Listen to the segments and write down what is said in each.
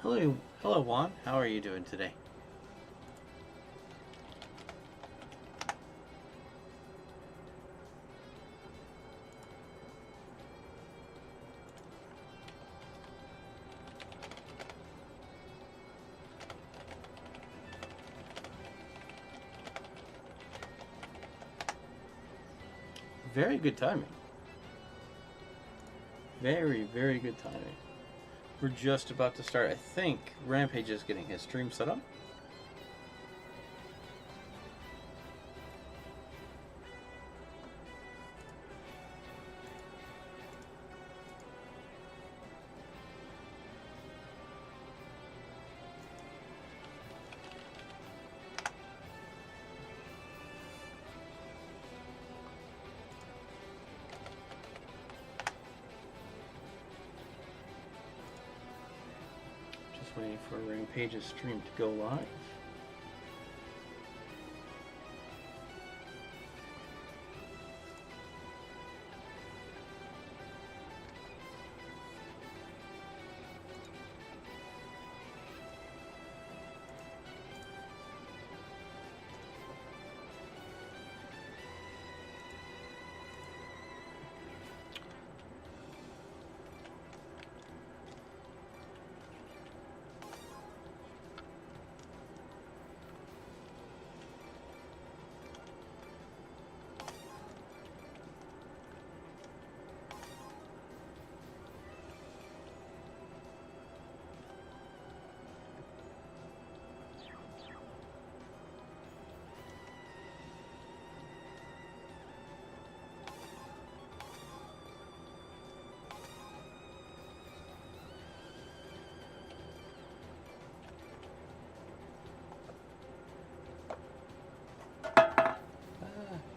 Hello, Juan. How are you doing today? Very good timing. Very, very good timing. We're just about to start. I think Rampage is getting his stream set up. Just waiting for Rampage's stream to go live.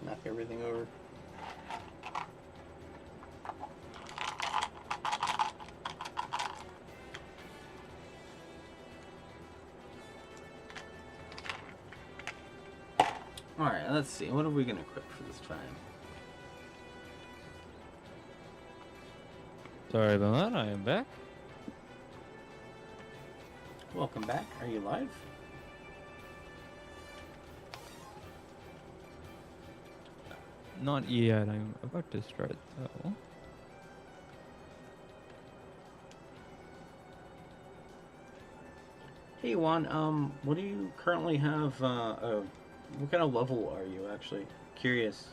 Knock everything over. Alright, let's see. What are we going to equip for this time? Sorry about that, I am back. Welcome back. Are you live? Not yet, I'm about to start though. Hey Juan, what do you currently have, what kind of level are you actually? Curious.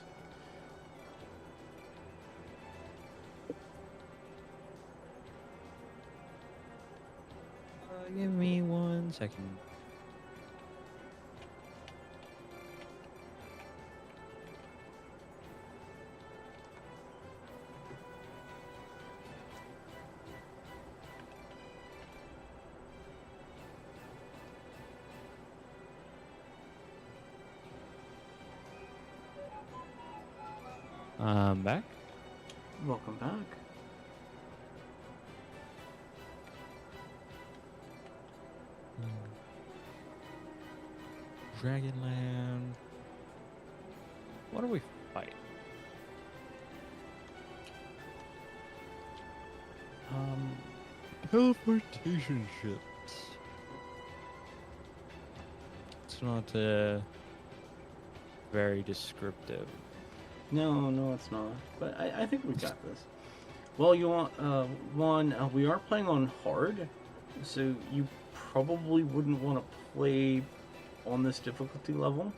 Give me 1 second. I'm back. Welcome back. Dragonland. What do we fight? Teleportation ships. It's not very descriptive. No, it's not. But I think we got this. Well, you want, Juan, we are playing on hard, so you probably wouldn't want to play on this difficulty level.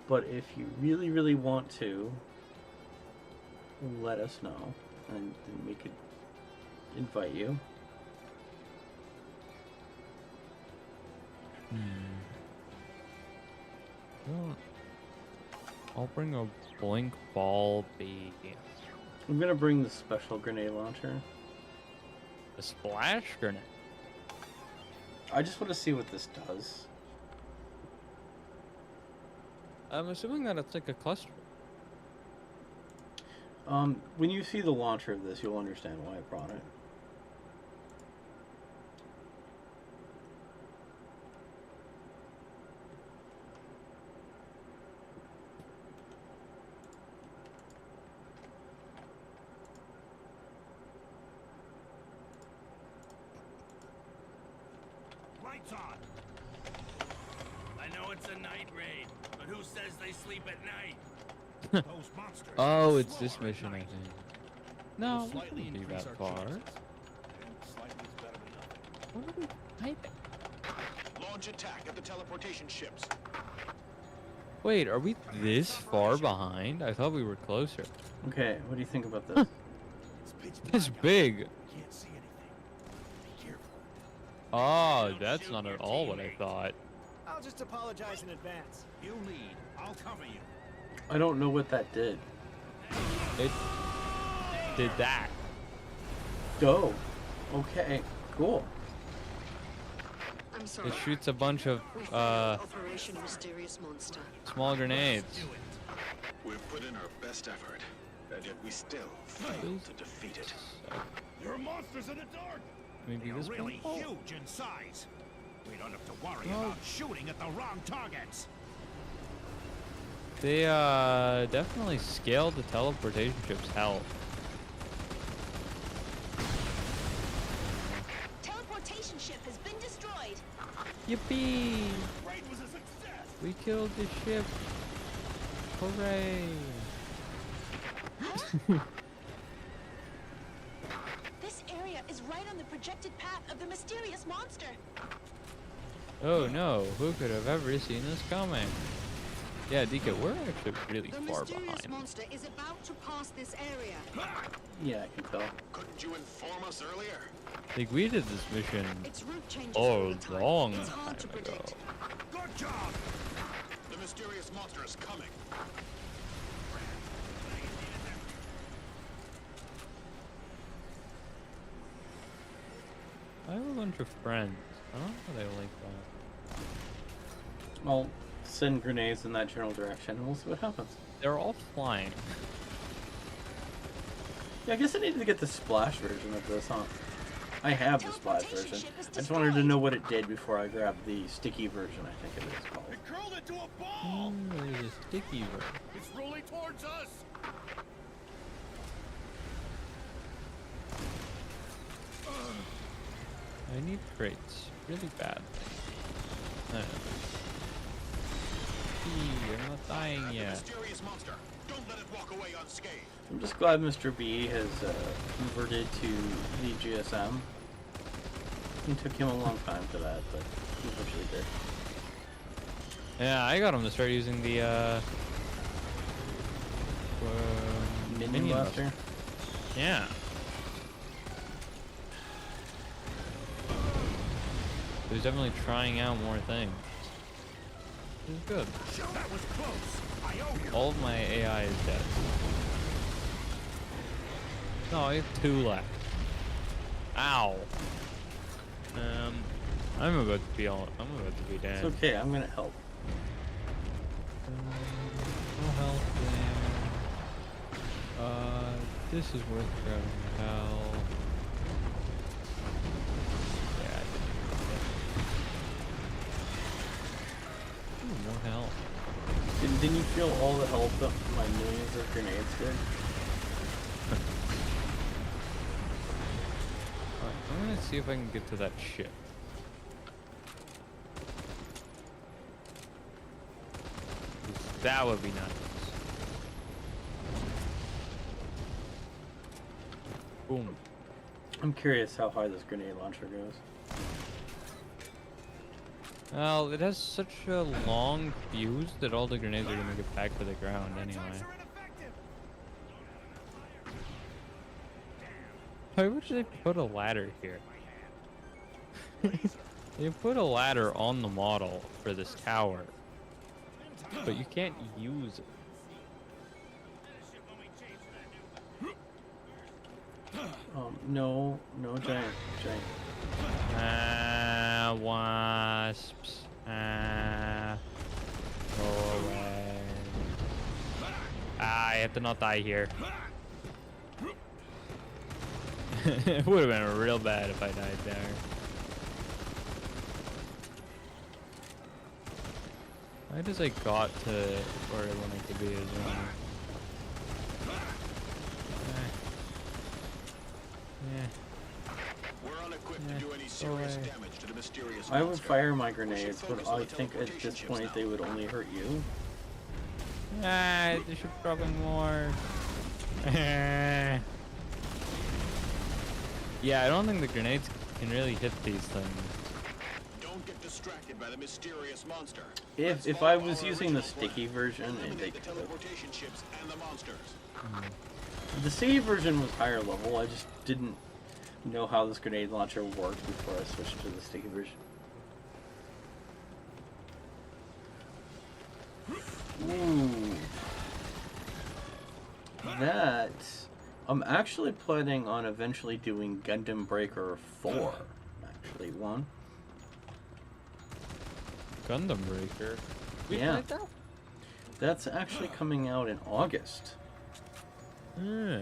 But if you really, really want to, let us know, and we could invite you. Well, I'll bring a blink ball B. I'm gonna bring the special grenade launcher. A splash grenade. I just want to see what this does. I'm assuming that it's like a cluster. When you see the launcher of this, you'll understand why I brought it. lights on. I know it's a night raid, but who says they sleep at night? Those monsters. Oh, are it's this slower at mission, I night. think. No, We'll we slightly shouldn't be increase that our far. chances. And slightly is better than nothing. What are we typing? Launch attack at the teleportation ships. Wait, are we this far behind? I thought we were closer. Okay, what do you think about this? It's pitch That's black out big. there. Can't see anything. Be careful. Oh, that's not at all what I thought. I'll just apologize in advance. You lead. I'll cover you. I don't know what that did. It did that. Go. Okay, cool. I'm sorry. It shoots a bunch of We failed Operation Mysterious Monster. small grenades. We've put in our best effort, and yet we still failed to defeat it. There are monsters in the dark. Maybe They're this really one? Oh. huge in size. We don't have to worry No. about shooting at the wrong targets. They definitely scaled the teleportation ship's health. Teleportation ship has been destroyed. Yippee! Raid was a success. We killed the ship. Hooray! This area is right on the projected path of the mysterious monster. Oh no, who could have ever seen this coming? Yeah, DK, we're actually really The far mysterious behind. monster is about to pass this area. Yeah, I can tell. Couldn't you inform us earlier? Like, we did this mission Its route changes oh, all the time. long It's time hard to ago. predict. Good job. The mysterious monster is coming. I have a bunch of friends. I don't know if they like that. I'll send grenades in that general direction and we'll see what happens. They're all flying. Yeah, I guess I needed to get the splash version of this, huh? I have the splash Teleportation version. ship is I just wanted to destroyed. know what it did before I grabbed the sticky version, I think it is called. It curled into a Oh, ball. there's a sticky one. It's rolling towards us. I need crates. Really bad. I'm not dying The yet. mysterious monster. Don't let it walk away unscathed. I'm just glad Mr. B has converted to the GSM. It took him a long time for that, but he eventually did. Yeah, I got him to start using the Minion Blaster. Yeah. He was definitely trying out more things. It was good. That was close. I owe you. All of my AI is dead. No, I have 2 left. Ow. I'm about to be dead. It's okay, I'm gonna help. No health there. This is worth grabbing the hell. Yeah, I didn't even get it. Ooh, no health. Didn't you feel all the help that my millions of grenades did? Alright, I'm gonna see if I can get to that ship. That would be nice. Boom. I'm curious how high this grenade launcher goes. Well, it has such a long fuse that all the grenades are gonna get back to the ground anyway. Attacks are ineffective. Why would they put a ladder here? They put a ladder on the model for this tower, but you can't use it. No, giant. Wasps. Go away. I have to not die here. It would have been real bad if I died there. Why does I got to where I wanted to be as well? We're on a equipped to do any serious damage to the mysterious I would monster. fire my We should grenades, but focus on I the think at teleportation this ships point now. they would only hurt you. Ah, there should probably more. Yeah, I don't think the grenades can really hit these things. Don't get distracted by the mysterious monster. If I was using the sticky version, Eliminate the they could. teleportation ships and the monsters. The sticky version was higher level. I just didn't know how this grenade launcher worked before I switched to the sticky version. Ooh. That... I'm actually planning on eventually doing Gundam Breaker 4. Actually, one. Gundam Breaker. We Yeah. played that? That's actually coming out in August. Yeah.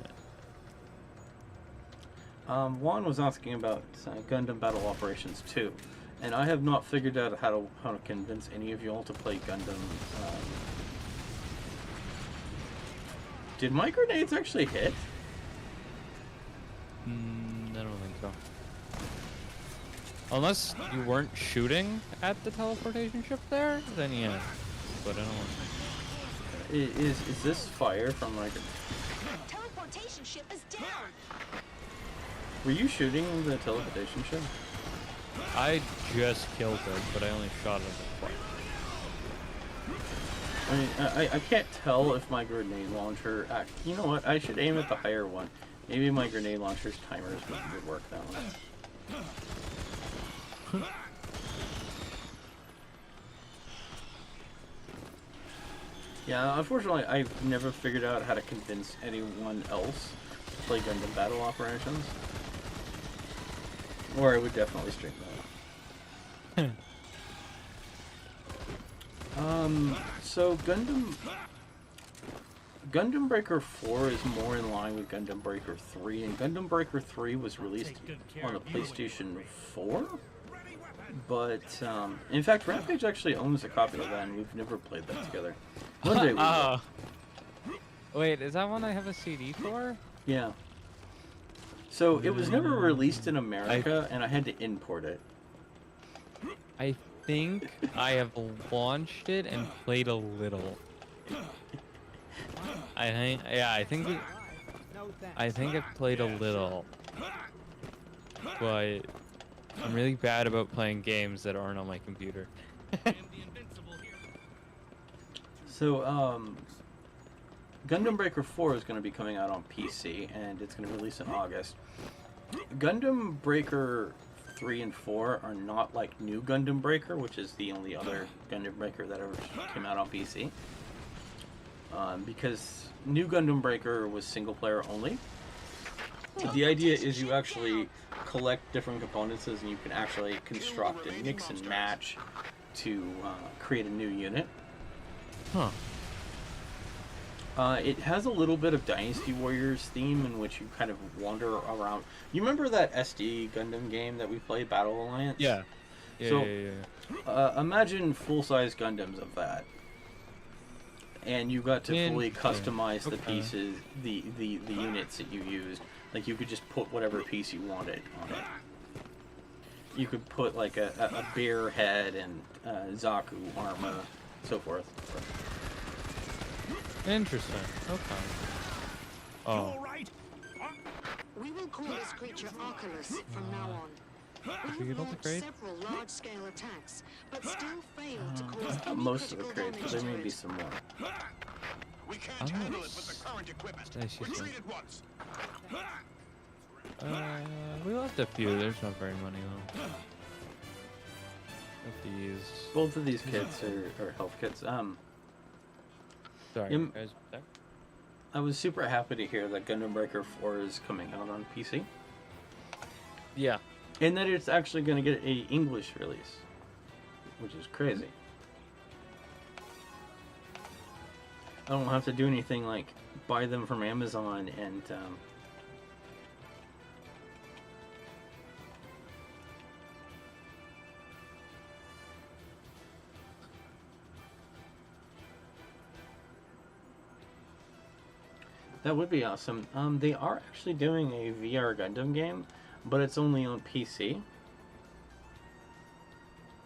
Juan was asking about Gundam Battle Operations 2, and I have not figured out how to convince any of y'all to play Gundam. Did my grenades actually hit? I don't think so. Unless you weren't shooting at the teleportation ship there, then yeah. But I don't. Is this fire from my? Teleportation ship is down. Were you shooting the teleportation ship? I just killed it, but I only shot it twice. I mean, I can't tell if my grenade launcher. You know what? I should aim at the higher one. Maybe my grenade launcher's timers would work that one. Yeah, unfortunately, I've never figured out how to convince anyone else to play Gundam Battle Operations. Or I would definitely stream that. So Gundam Breaker 4 is more in line with Gundam Breaker 3, and Gundam Breaker 3 was released on the PlayStation 4. But, in fact, Rampage actually owns a copy of that, and we've never played that together. One day we will. Oh. Wait, is that one I have a CD for? Yeah. So, it was never released in America, and I had to import it. I think I have launched it and played a little. I think I've played a little, but I'm really bad about playing games that aren't on my computer. So, Gundam Breaker 4 is going to be coming out on PC, and it's going to release in August. Gundam Breaker 3 and 4 are not like New Gundam Breaker, which is the only other Gundam Breaker that ever came out on PC. Because New Gundam Breaker was single player only. The idea is you actually collect different components and you can actually construct and mix and match to create a new unit. Huh. It has a little bit of Dynasty Warriors theme in which you kind of wander around. You remember that SD Gundam game that we played, Battle Alliance? Yeah. So, yeah. Imagine full-size Gundams of that. And you got to fully customize the pieces, the units that you used. Like, you could just put whatever piece you wanted on it. You could put, like, a bear head and Zaku armor, so forth. Interesting. Okay. Oh. All right. We will call this creature Oculus from now on. Did you We get have all the launched crates? several large-scale attacks, but still failed to cause Not any most of the critical crates, but damage there to may be it. some more. We can't handle it with the current equipment. Nice, yes, Retreat sir. at once. We left a few. There's not very many though. At these. Both of these kits are health kits. Sorry, Im- guys. Back. I was super happy to hear that Gundam Breaker 4 is coming out on PC. Yeah. And that it's actually going to get a English release, which is crazy. I don't have to do anything like buy them from Amazon and that would be awesome. They are actually doing a VR Gundam game, but it's only on PC.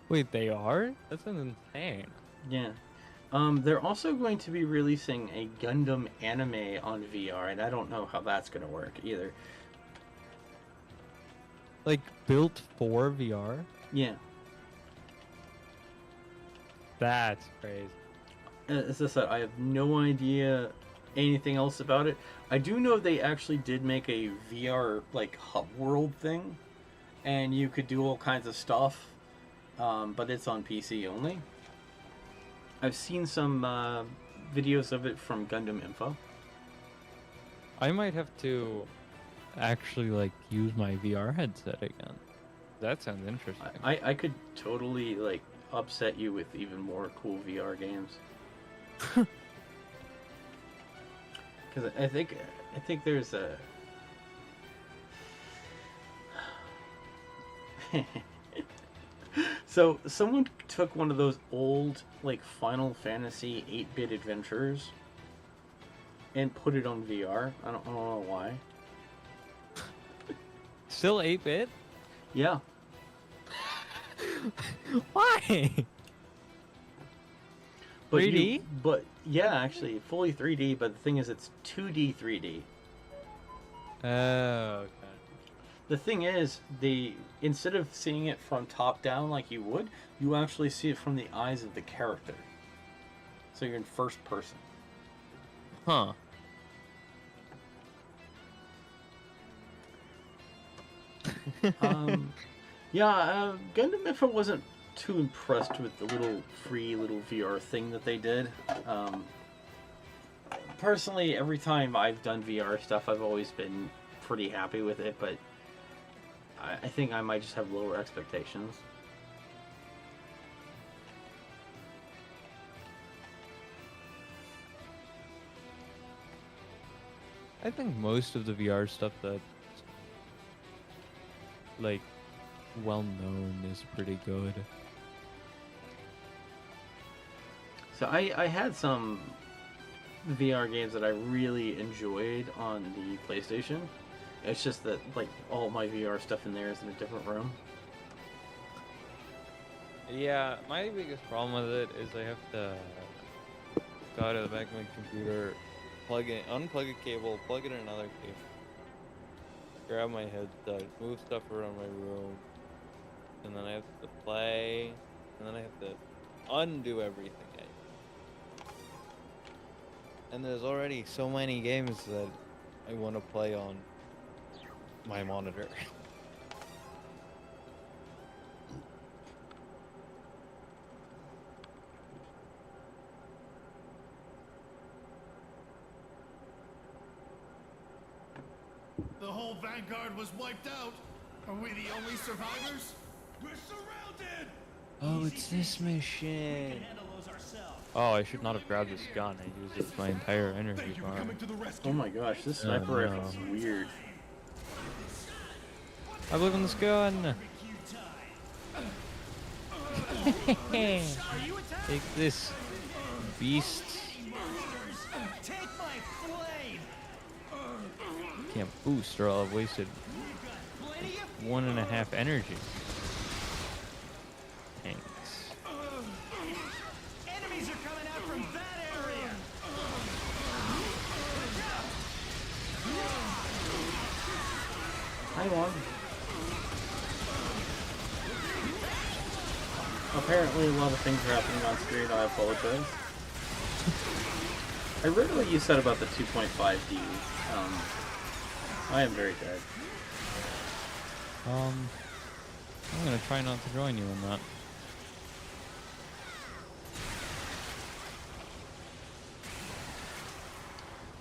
Wait, they are? That's insane. Yeah. They're also going to be releasing a Gundam anime on VR, and I don't know how that's going to work either. Like, built for VR? Yeah. That's crazy. As I said, I have no idea anything else about it. I do know they actually did make a VR, like, hub world thing, and you could do all kinds of stuff, but it's on PC only. I've seen some videos of it from Gundam Info. I might have to actually, like, use my VR headset again. That sounds interesting. I could totally, like, upset you with even more cool VR games. Because I think there's a... So, someone took one of those old, like, Final Fantasy 8-bit adventures and put it on VR. I don't know why. Still 8-bit? Yeah. Why? But 3D? But, yeah, actually, fully 3D, but the thing is, it's 2D 3D. Oh, okay. The thing is, instead of seeing it from top down like you would, you actually see it from the eyes of the character. So you're in first person. Huh. Gundam Info wasn't too impressed with the little VR thing that they did. Personally, every time I've done VR stuff, I've always been pretty happy with it, but I think I might just have lower expectations. I think most of the VR stuff that's, like, well known is pretty good. So I had some VR games that I really enjoyed on the PlayStation. It's just that, like, all my VR stuff in there is in a different room. Yeah, my biggest problem with it is I have to go out of the back of my computer, unplug a cable, plug in another cable, grab my headset, move stuff around my room, and then I have to play, and then I have to undo everything. And there's already so many games that I want to play on my monitor. The whole Vanguard was wiped out. Are we the only survivors? We're surrounded! Oh, it's this mission. Handle those ourselves. Oh, I should not have grabbed this gun. I used it for my entire energy Thank you for bar. coming to the rescue. Oh my gosh, this sniper no. rifle is weird. I believe in this gun. Take this, beast. Take my flame! Can't boost or I'll have wasted Plenty of 1.5 energy. Thanks. enemies are coming out from that area! I won. Apparently a lot of things are happening on screen, I apologize. I read what you said about the 2.5D. I am very dead. I'm gonna try not to join you in that.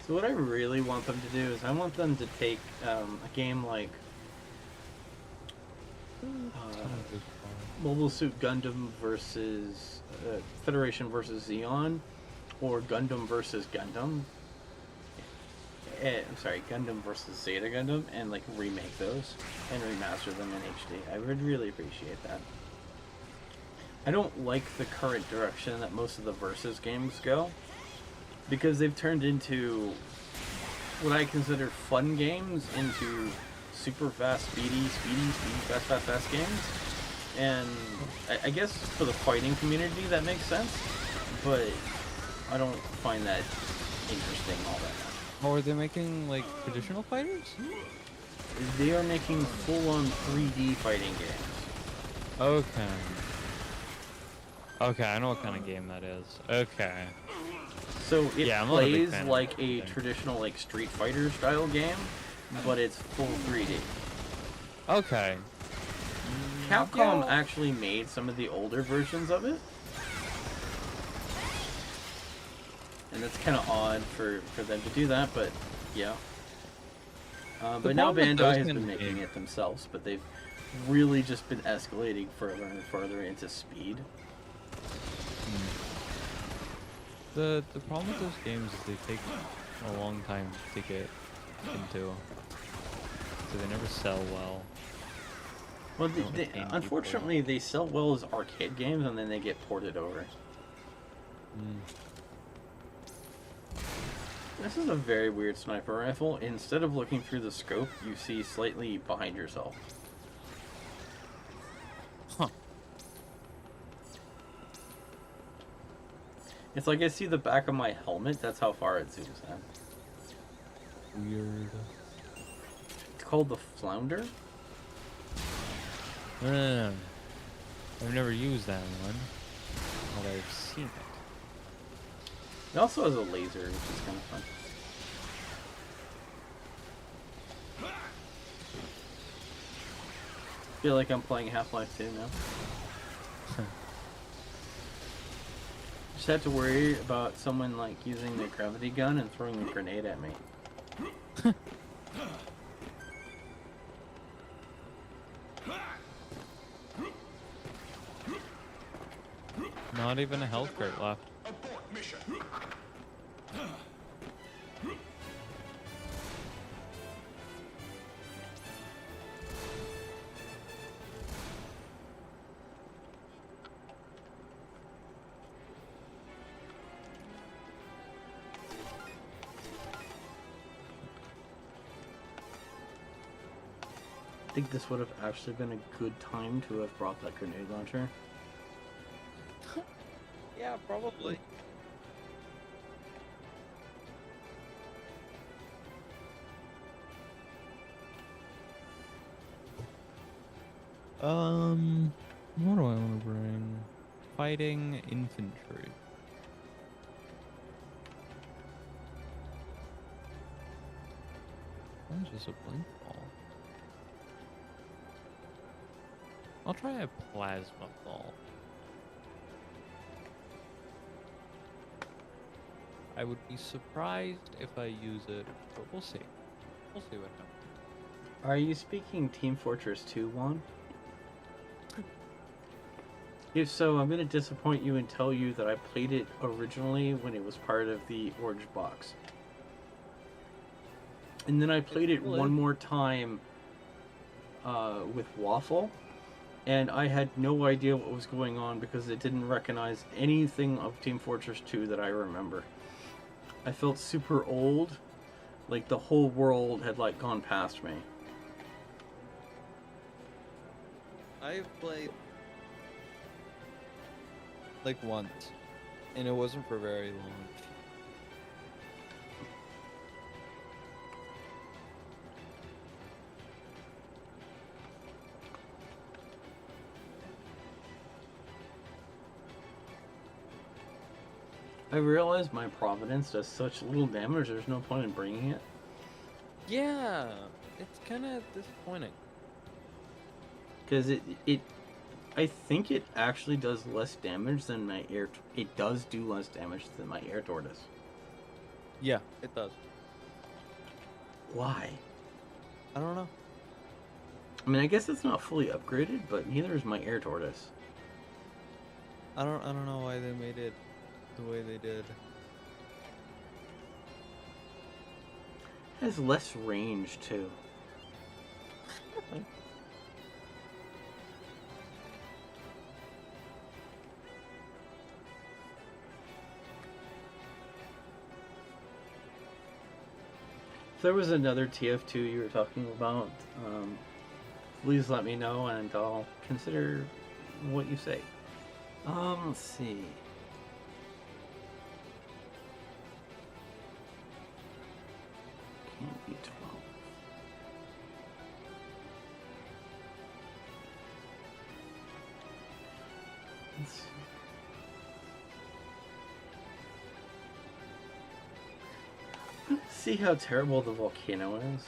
So what I really want them to do is I want them to take a game like Mobile Suit Gundam versus Federation versus Xeon, or Gundam versus Gundam. I'm sorry, Gundam versus Zeta Gundam, and like remake those and remaster them in HD. I would really appreciate that. I don't like the current direction that most of the Versus games go, because they've turned into what I consider fun games into super fast, speedy, fast games. And I guess for the fighting community that makes sense, but I don't find that interesting all that much. Or are they making like traditional fighters? They are making full-on 3D fighting games. Okay. Okay, I know what kind of game that is. Okay. So it Yeah, I'm not a big plays fan of like that a thing. traditional like Street Fighter style game, but it's full 3D. Okay. Capcom Yeah. actually made some of the older versions of it. And that's kind of odd for them to do that, but yeah. But now problem with those Bandai has kind been of making games- it themselves, but they've really just been escalating further and further into speed. The problem with those games is they take a long time to get into, so they never sell well. Well, Don't retain people. unfortunately, they sell well as arcade games, and then they get ported over. This is a very weird sniper rifle. Instead of looking through the scope, you see slightly behind yourself. Huh. It's like I see the back of my helmet. That's how far it zooms in. Weird. It's called the Flounder. I've never used that one, but I've seen it. It also has a laser, which is kind of fun. Feel like I'm playing Half-Life 2 now. Just had to worry about someone like using the gravity gun and throwing a grenade at me. Not even a health crate left. Abort mission. I think this would have actually been a good time to have brought that grenade launcher. Yeah, probably. What do I want to bring? Fighting infantry. That's just a blink ball. I'll try a plasma ball. I would be surprised if I use it, but we'll see. We'll see what happens. Are you speaking Team Fortress 2, Juan? If so, I'm going to disappoint you and tell you that I played it originally when it was part of the Orange Box. And then I played it one more time with Waffle, and I had no idea what was going on because it didn't recognize anything of Team Fortress 2 that I remember. I felt super old, like the whole world had like gone past me. I've played like once, and it wasn't for very long. I realize my Providence does such little damage, there's no point in bringing it. Yeah, it's kind of disappointing. Because I think it actually does less damage than my air... It does do less damage than my air tortoise. Yeah, it does. Why? I don't know. I mean, I guess it's not fully upgraded, but neither is my air tortoise. I don't know why they made it the way they did. It has less range, too. If there was another TF2 you were talking about, please let me know and I'll consider what you say. Let's see. Can't be 12. Let's see. See how terrible the volcano is?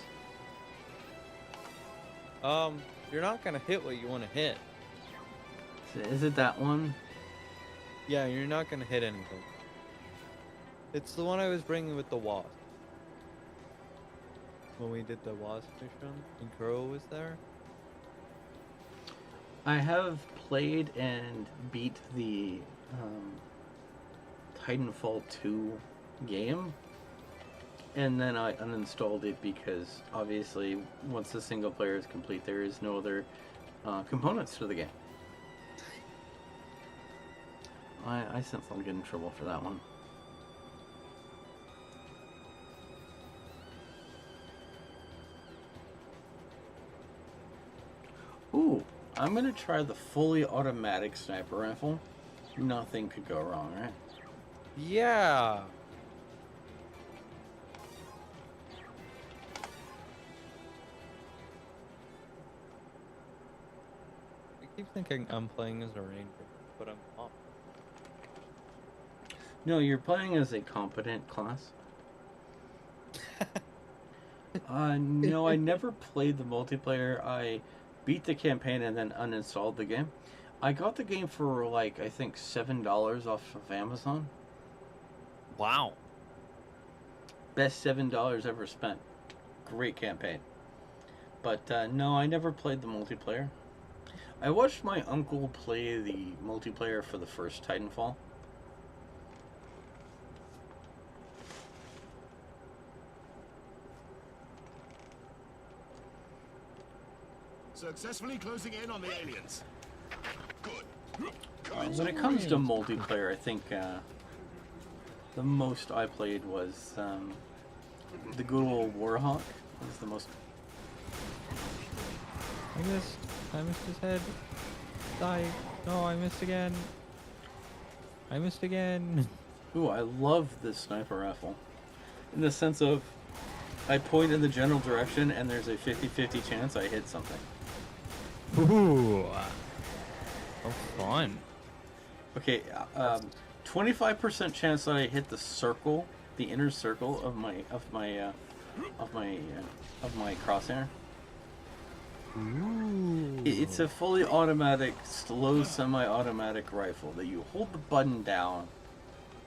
You're not gonna hit what you want to hit. Is it that one? Yeah, you're not gonna hit anything. It's the one I was bringing with the wasp. When we did the wasp mission, and Kuro was there. I have played and beat the Titanfall 2 game, and then I uninstalled it because obviously once the single player is complete there is no other components to the game. I sense I'll get in trouble for that one. Ooh, I'm gonna try the fully automatic sniper rifle. Nothing could go wrong, right? Yeah. I keep thinking I'm playing as a ranger, but I'm not. No, you're playing as a competent class. No, I never played the multiplayer. I beat the campaign and then uninstalled the game. I got the game for like, I think $7 off of Amazon. Wow. Best $7 ever spent. Great campaign. But no, I never played the multiplayer. I watched my uncle play the multiplayer for the first Titanfall. Successfully closing in on the aliens. Good. When it comes to multiplayer, I think the most I played was the good old Warhawk. Was the most. I missed his head. Die. No, I missed again. I missed again. Ooh, I love this sniper rifle. In the sense of, I point in the general direction and there's a 50-50 chance I hit something. Ooh. Oh, fun. Okay, 25% chance that I hit the circle, the inner circle of my crosshair. Ooh. It's a fully automatic, slow semi-automatic rifle that you hold the button down,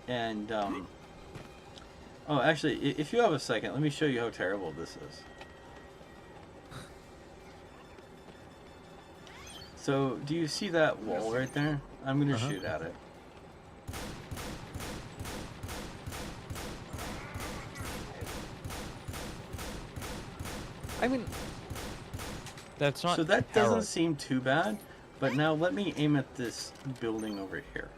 and oh, actually, if you have a second, let me show you how terrible this is. So, do you see that wall right there? I'm gonna shoot at it. I mean, that's not. So that terrible. doesn't seem too bad, but now let me aim at this building over here.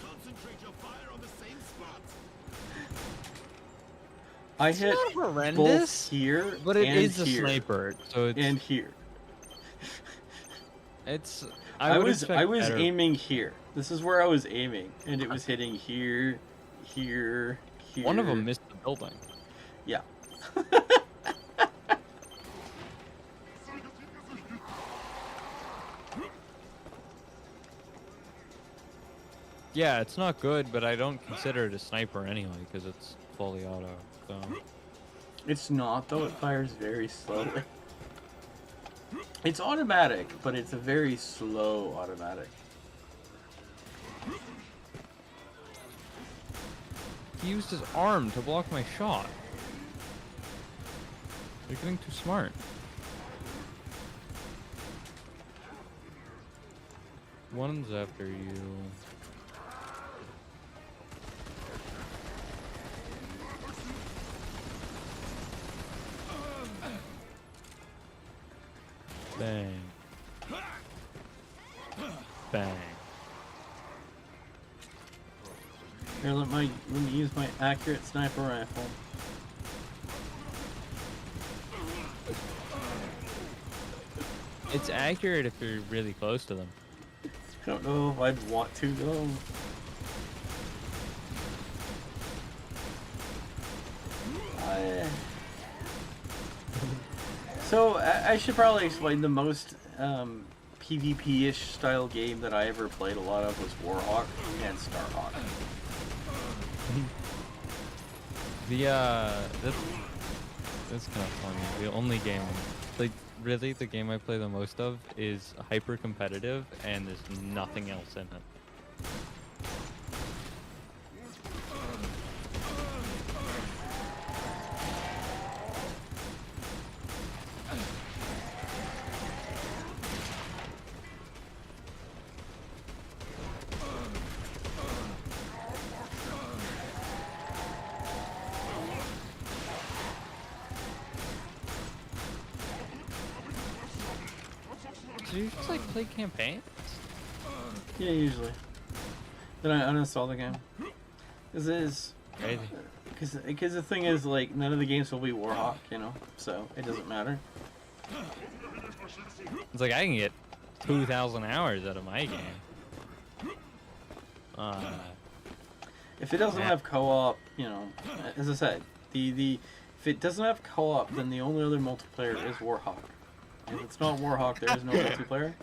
Concentrate your fire on the same spot. I hit not both horrendous, here but it and is a here, sniper, so it's. and here. It's. I would was expect better. aiming here. This is where I was aiming, and it was hitting here, here, here. One of them missed the building. Yeah. Yeah, it's not good, but I don't consider it a sniper anyway because it's fully auto. So. It's not, though. It fires very slowly. It's automatic, but it's a very slow automatic. He used his arm to block my shot. You're getting too smart. One's after you. Bang. Bang. Here, let me use my accurate sniper rifle. It's accurate if you're really close to them. I don't know if I'd want to though. So I should probably explain the most PvP-ish style game that I ever played a lot of was Warhawk and Starhawk. That's kind of funny. The only game, like really, the game I play the most of is hyper competitive, and there's nothing else in it. Do you just like play campaigns? Yeah, usually. Then I uninstall the game. Crazy. Because the thing is, like, none of the games will be Warhawk, you know, so it doesn't matter. It's like I can get 2,000 hours out of my game. If it doesn't have co-op, you know, as I said, if it doesn't have co-op, then the only other multiplayer is Warhawk. If it's not Warhawk, there is no multiplayer.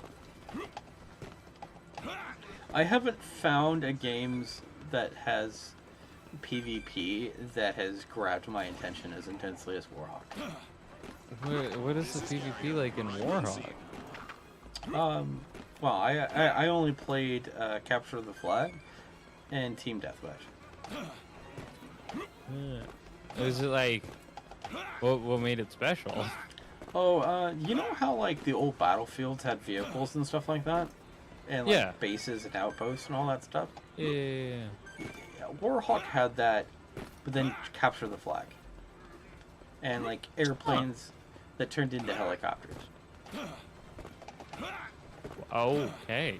I haven't found a games that has PvP that has grabbed my attention as intensely as Warhawk. What is the PvP like in Warhawk? Well, I only played Capture the Flag and Team Deathmatch. Is it like what made it special? Oh, you know how like the old battlefields had vehicles and stuff like that, and like Yeah. bases and outposts and all that stuff. Yeah. Warhawk had that, but then Capture the Flag, and like airplanes that turned into helicopters. Okay.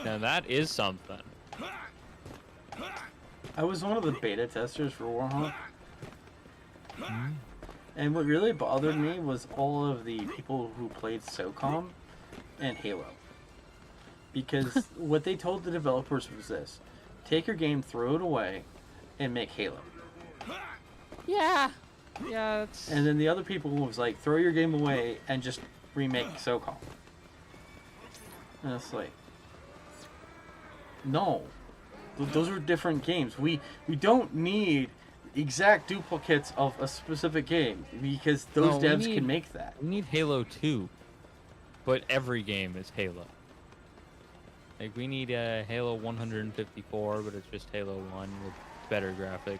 Now that is something. I was one of the beta testers for Warhawk. And what really bothered me was all of the people who played SOCOM and Halo. Because what they told the developers was this: take your game, throw it away, and make Halo. Yeah. Yeah. It's... And then the other people was like, throw your game away and just remake SOCOM. And it's like, no. Those are different games. We don't need exact duplicates of a specific game because those devs can make that. We need Halo 2, but every game is Halo. Like we need a Halo 154, but it's just Halo 1 with better graphics,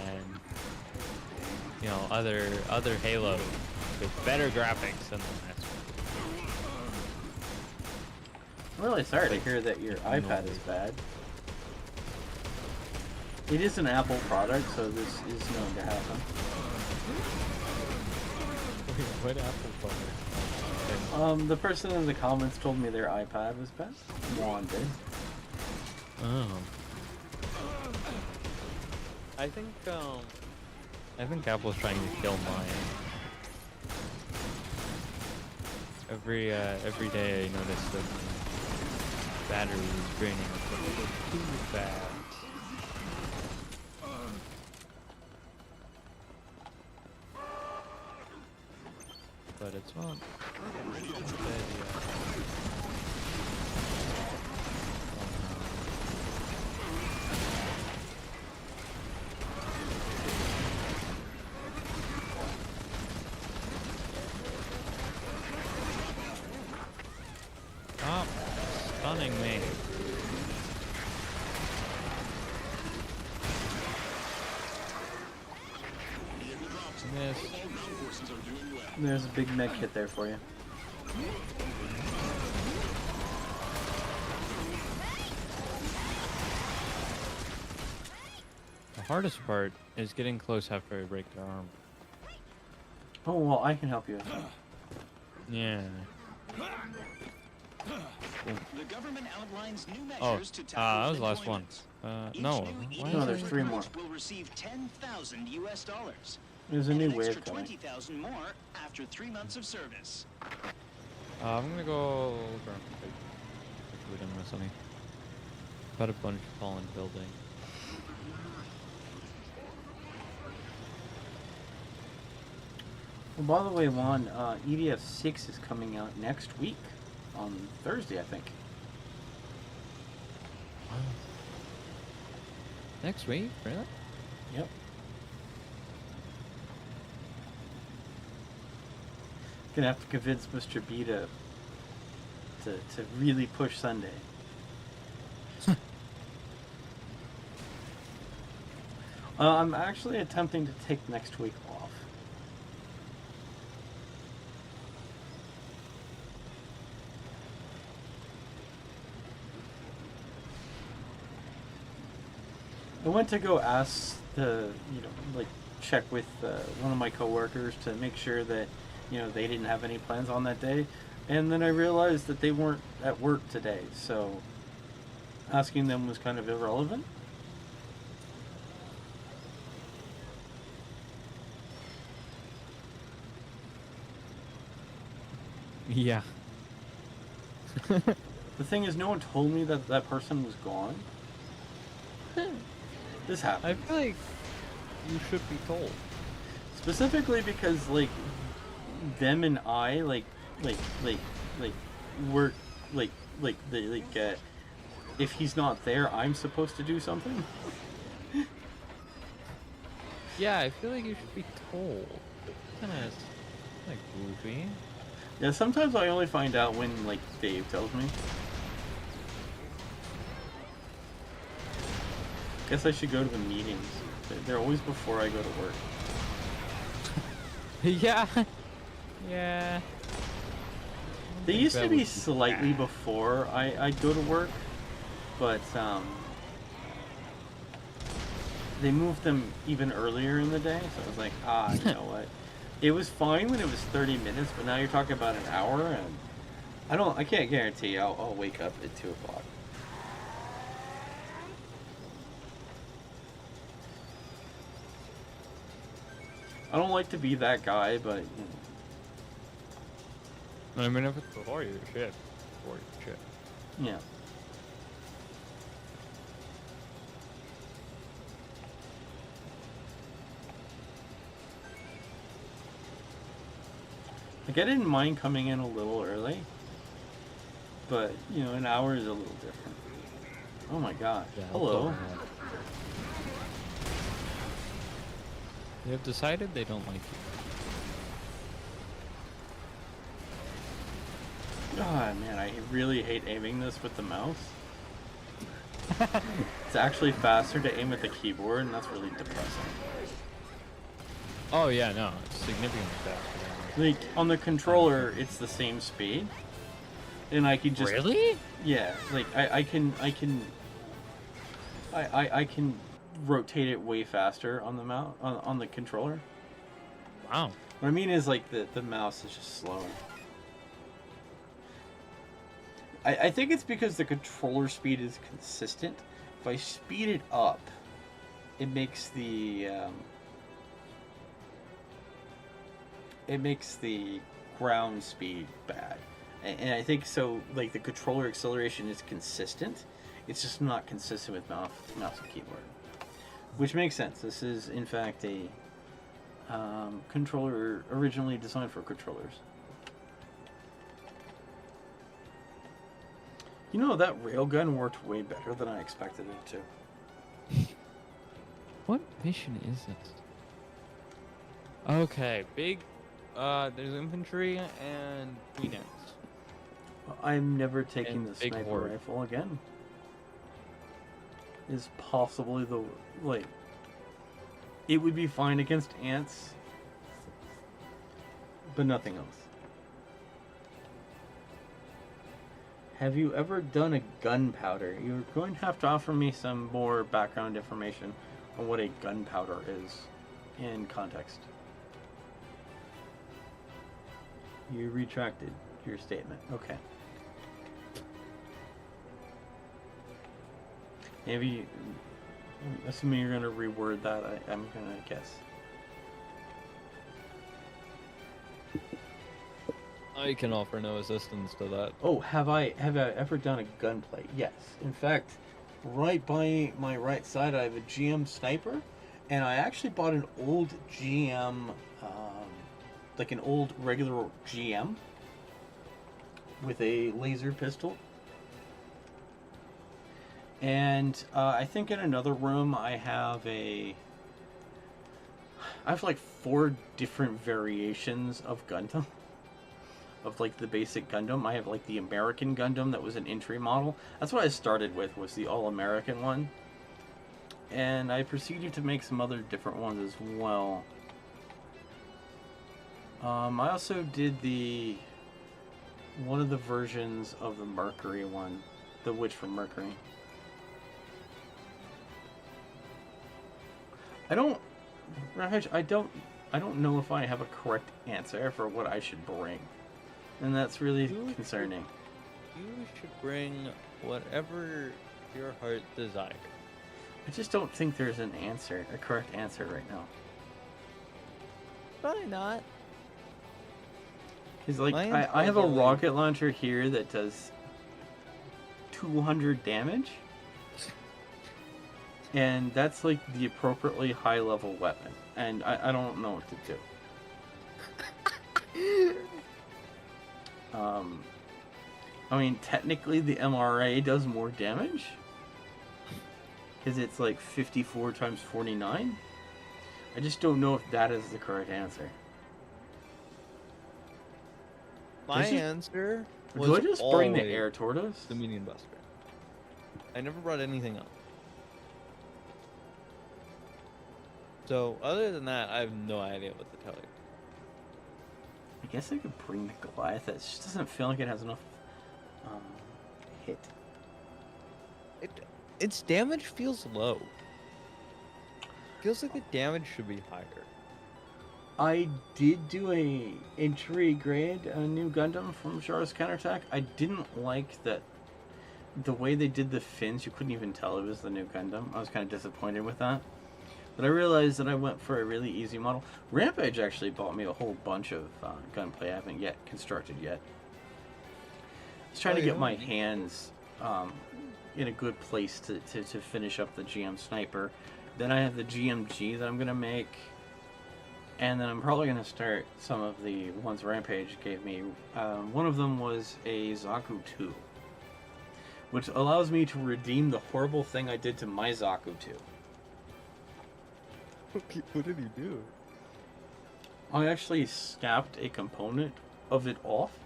and you know other Halos with better graphics than the last one. I'm really sorry to hear that your iPad is bad. It is an Apple product, so this is known to happen. What Apple product? The person in the comments told me their iPad was bad. Juan did. Oh. I think Apple's trying to kill mine. Every day I notice that the battery is draining a little too fast. But it's not dead yet. Stop stunning me. Miss. There's a big med kit there for you. The hardest part is getting close after I break their arm. Oh, well, I can help you with that. Yeah. The government outlines new Oh, measures to that tackle was the last one. unemployment. Each No. new Why No, is there's there- 3 more. will receive 10,000 US dollars. There's a And new an extra wave coming. 20,000 more after 3 months of service. I'm gonna go look around. We didn't miss any. Got a bunch of fallen buildings. Well, by the way, Juan, EDF 6 is coming out next week on Thursday, I think. Next week? Really? Yep. Gonna have to convince Mr. B to really push Sunday. I'm actually attempting to take next week off. I went to go ask check with one of my coworkers to make sure that, they didn't have any plans on that day. And then I realized that they weren't at work today, so asking them was kind of irrelevant. Yeah. The thing is, no one told me that that person was gone. This I happened. feel like you should be told. Specifically because, them and I, we're, if he's not there, I'm supposed to do something. Yeah, I feel like you should be told. Kind of goofy. Yeah, sometimes I only find out when, Dave tells me. Guess I should go to the meetings. They're always before I go to work. Yeah. Yeah. They used to be slightly before I'd go to work, but they moved them even earlier in the day, so I was like, you know what? It was fine when it was 30 minutes, but now you're talking about an hour, and I can't guarantee I'll wake up at 2 o'clock. I don't like to be that guy, but I mean, if it's before your shift, before your shift. yeah. I didn't mind coming in a little early, but an hour is a little different. Oh my gosh! Yeah, Hello. They have decided they don't like you. God, man, I really hate aiming this with the mouse. It's actually faster to aim at the keyboard, and that's really depressing. Oh yeah, no, it's significantly faster. On the controller, it's the same speed, and I can just Really? yeah, I can rotate it way faster on the mouse on the controller. Wow. What I mean is the mouse is just slower. I think it's because the controller speed is consistent. If I speed it up, it makes the ground speed bad. And I think so, the controller acceleration is consistent. It's just not consistent with mouse and keyboard. Which makes sense. This is, in fact, a controller originally designed for controllers. That railgun worked way better than I expected it to. What mission is this? Okay, big. There's infantry and Phoenix. I'm never taking And the big sniper horde. rifle again. Is possibly the it would be fine against ants, but nothing else. Have you ever done a gunpowder? You're going to have to offer me some more background information on what a gunpowder is in context. You retracted your statement. Okay. Maybe, assuming you're gonna reword that, I'm gonna guess. I can offer no assistance to that. Oh, have I ever done a gunplay? Yes. In fact, right by my right side, I have a GM sniper, and I actually bought an old GM, like an old regular GM with a laser pistol. And I think in another room I have like 4 different variations of Gundam. Of like the basic Gundam. I have like the American Gundam that was an entry model. That's what I started with, was the all-American one. And I proceeded to make some other different ones as well. I also did one of the versions of the Mercury one. The Witch from Mercury. I don't know if I have a correct answer for what I should bring. And that's really concerning. You should bring whatever your heart desires. I just don't think there's a correct answer right now. Probably not. Because like, I have a rocket launcher here that does 200 damage. And that's like the appropriately high level weapon. And I don't know what to do. I mean, technically the MRA does more damage. Because it's like 54 times 49. I just don't know if that is the correct answer. My answer was do I just bring the air tortoise? The Medium Buster. I never brought anything else. So, other than that, I have no idea what to tell you. I guess I could bring the Goliath. It just doesn't feel like it has enough hit. Its damage feels low. Feels like the damage should be higher. I did do a entry grade new Gundam from Char's Counterattack. I didn't like that the way they did the fins. You couldn't even tell it was the new Gundam. I was kind of disappointed with that. But I realized that I went for a really easy model. Rampage actually bought me a whole bunch of gunplay I haven't yet constructed yet. I was trying to get my hands in a good place to finish up the GM Sniper. Then I have the GMG that I'm going to make. And then I'm probably going to start some of the ones Rampage gave me. One of them was a Zaku 2. Which allows me to redeem the horrible thing I did to my Zaku 2. What did he do? I actually snapped a component of it off,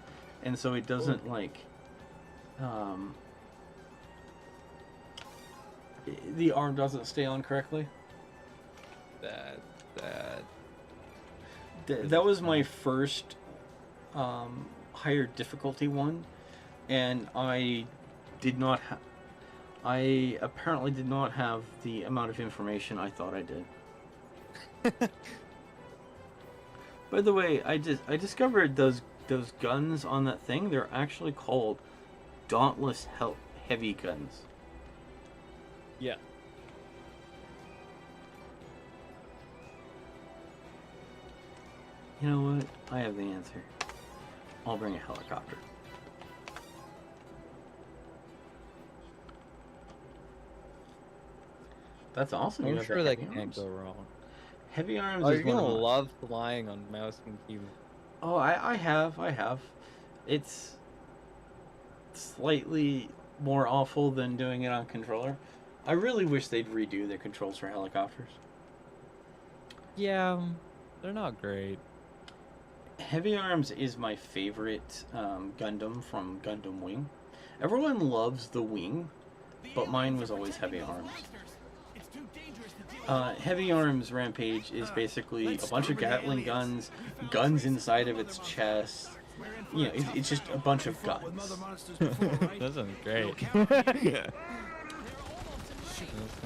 and so it doesn't the arm doesn't stay on correctly. That was my first higher difficulty one, and I apparently did not have the amount of information I thought I did. By the way, I discovered those guns on that thing. They're actually called Dauntless Heavy Guns. Yeah. You know what? I have the answer. I'll bring a helicopter. That's awesome. I'm sure that can't go wrong. Heavy arms. Oh, is you're gonna one of my... love flying on mouse and keyboard. Oh, I have. It's slightly more awful than doing it on controller. I really wish they'd redo their controls for helicopters. Yeah, they're not great. Heavy Arms is my favorite Gundam from Gundam Wing. Everyone loves the Wing, but mine was always Heavy Arms. Heavy Arms Rampage is basically a bunch of Gatling guns inside of its chest. You know, it's just a bunch of guns. That sounds great. That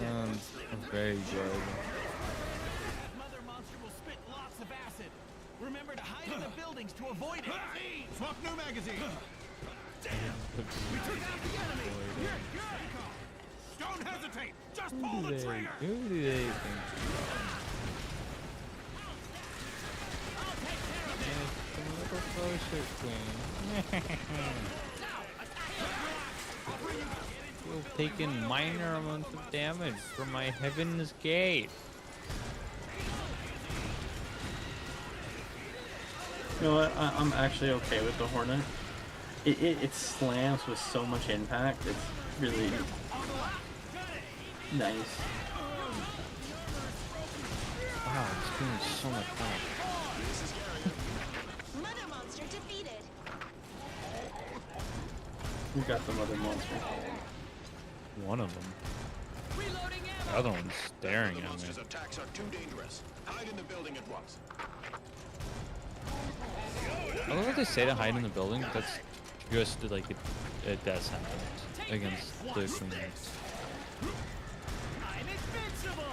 sounds very good. Mother monster will spit lots of acid. Remember to hide in the buildings to avoid it. Swap new magazine. Damn! We took out the enemy. Here, start Don't hesitate. Just Who pull do the they trigger. think? Yes, a little closer, Queen. You've taken minor amounts of damage from my Heaven's Gate. You know what? I'm actually okay with the Hornet. It slams with so much impact. It's really nice. Wow, it's doing so much fun. Mother monster defeated. We got the mother monster. One of them. The other one's staring The at me. monster's attacks are too dangerous. Hide in the building at once. I love what they say to hide in the building. That's just like a death sentence against the queen. I'm invincible.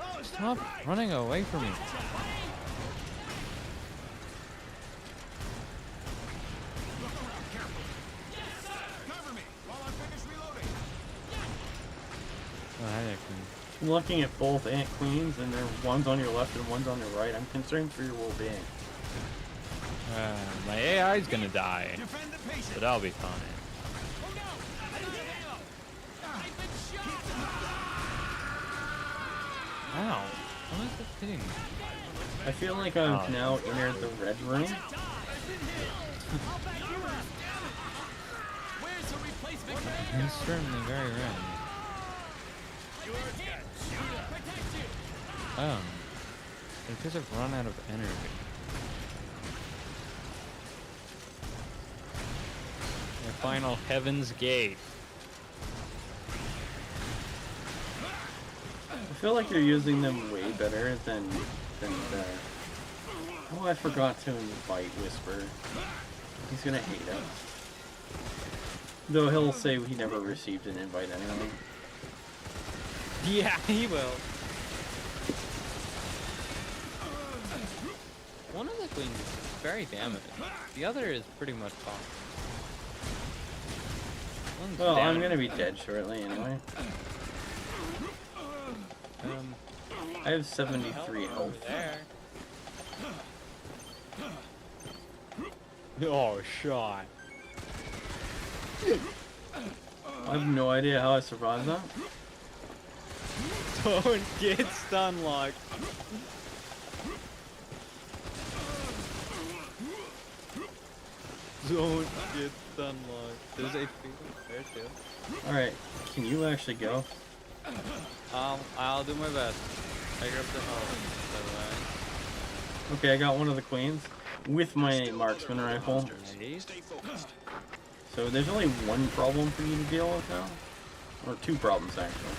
Oh, is that Stop right? running away from me. Cover me while I finish reloading. Oh, hi there, queen. I'm looking at both Ant Queens, and one's on your left and one's on your right. I'm concerned for your well-being. My AI's gonna die, Defend the patient. but I'll be fine. Oh no! I don't have ammo. I've been shot. Ow. How is that hitting me? I feel like I've Oh. now entered the red room. Where's the replacement grenade? He's certainly very red. Protect you. It's because I've run out of energy. My final Heaven's Gate. I feel like you're using them way better than the... Oh, I forgot to invite Whisper. He's gonna hate us. Though he'll say he never received an invite anyway. Yeah, he will. One of the queens is very damaged. The other is pretty much fine. One's Well, I'm damaged. gonna be dead shortly anyway. I have 73 Over health. there. Oh, shot. I have no idea how I survived that. Don't get stun locked. Don't get stun locked. There's a feeling there too. Alright, can you actually go? I'll do my best. I grabbed the health, by Okay, I got one of the queens with my marksman rifle. the way. Nice. Stay focused. So there's only one problem for you to deal with now. Or two problems, actually.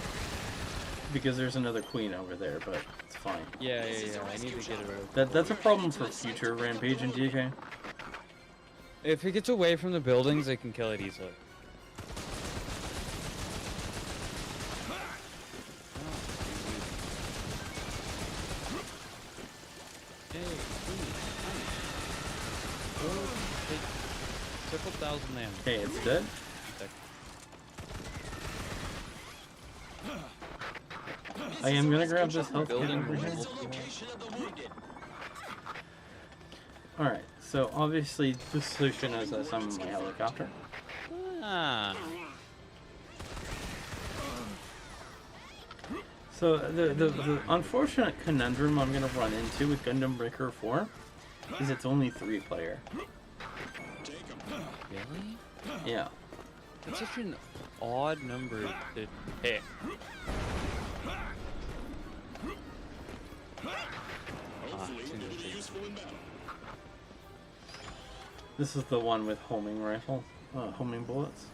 Because there's another queen over there, but it's fine. Yeah. I need to get it over. That's a problem for future Rampage in DK. If it gets away from the buildings, I can kill it easily. Triple thousand damage. Okay, it's dead. I am gonna grab this health kit Building over here. rules. Alright, so obviously the solution is I summon my helicopter. Ah. So the unfortunate conundrum I'm gonna run into with Gundam Breaker 4 is it's only 3-player. Really? Yeah. That's such an odd number to pick. Hopefully, it'll be useful in battle. This is the one with homing rifle, homing bullets.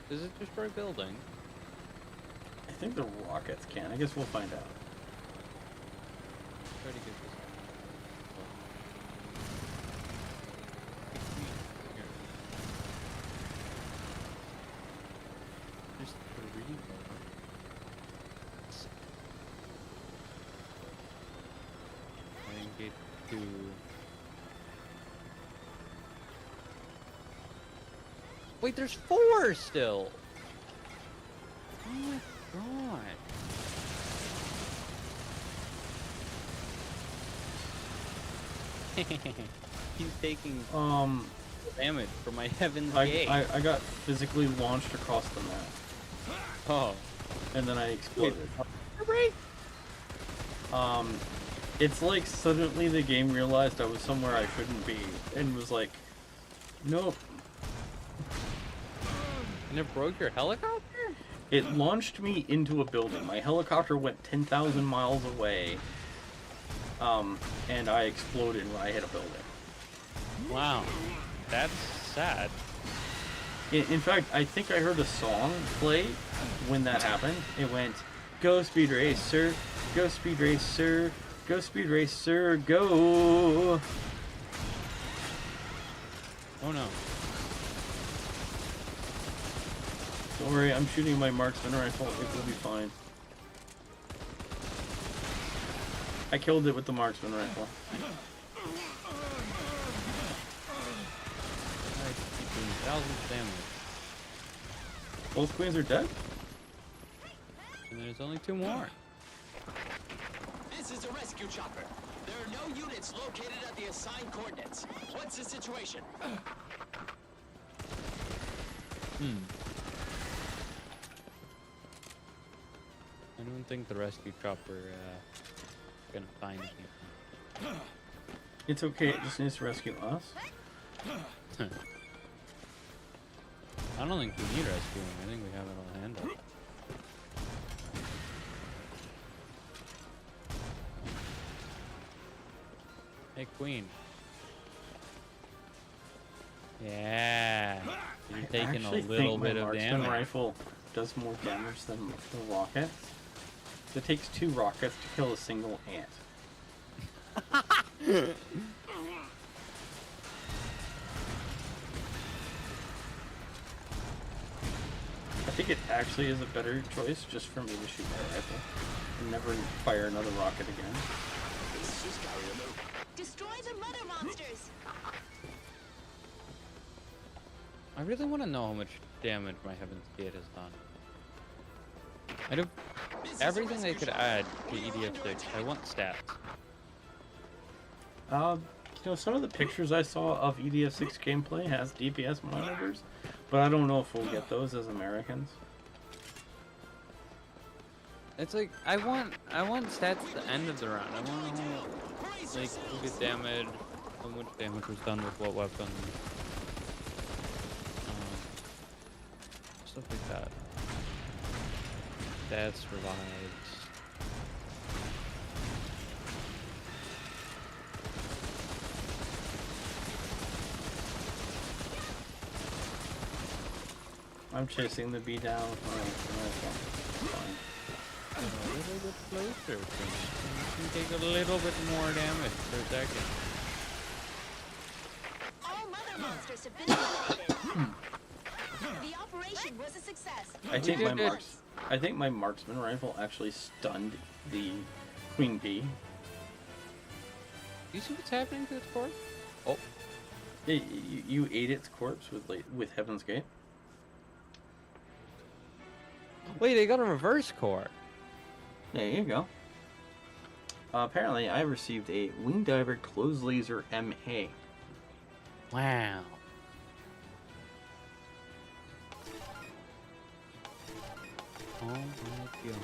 Does it destroy building? I think the rockets can. I guess we'll find out. Try to get this. Just 3 more. I didn't get to. Wait, there's 4 still. Oh my god. He's taking damage from my Heaven's Gate. I got physically launched across the map, Oh. and then I exploded. Wait. It's like suddenly the game realized I was somewhere I shouldn't be, and was like, nope. And it broke your helicopter? It launched me into a building. My helicopter went 10,000 miles away, and I exploded when I hit a building. Wow. That's sad. In fact, I think I heard a song play when that happened. It went, "Go Speed Racer, go Speed Racer, go Speed Racer, go." Oh no. Don't worry, I'm shooting my marksman rifle. It will be fine. I killed it with the marksman rifle. I keep doing thousands of damage. Both queens are dead? And there's only 2 more. This is a rescue chopper. There are no units located at the assigned coordinates. What's the situation? I don't think the rescue chopper is gonna find anything. It's okay, it just needs to rescue us. I don't think we need rescuing. I think we have it all handled. Hey, Queen. Yeah. You're taking a little bit of damage. damage. My rifle does more damage than the rocket. It takes 2 rockets to kill a single ant. I think it actually is a better choice just for me to shoot my rifle and never fire another rocket again. Destroy the mother monsters. I really want to know how much damage my Heaven's Gate has done. I do everything they could add to EDF6. I want stats. You know, some of the pictures I saw of EDF6 gameplay has DPS monitors, but I don't know if we'll get those as Americans. It's like I want stats at the end of the round. I want to know like who gets damage, how much damage was done with what weapon, stuff like that. Stats, revives. I'm chasing the bee down with my rifle. Fine. A little bit closer. You can take a little bit more damage per second. All mother monsters have been eliminated. The operation was a success. I think my marksman rifle actually stunned the queen bee. You see what's happening to its corpse? Oh, You ate its corpse with Heaven's Gate. wait, they got a reverse core. There you go. Apparently, I received a Wing Diver Close Laser MA. Wow. Oh my god.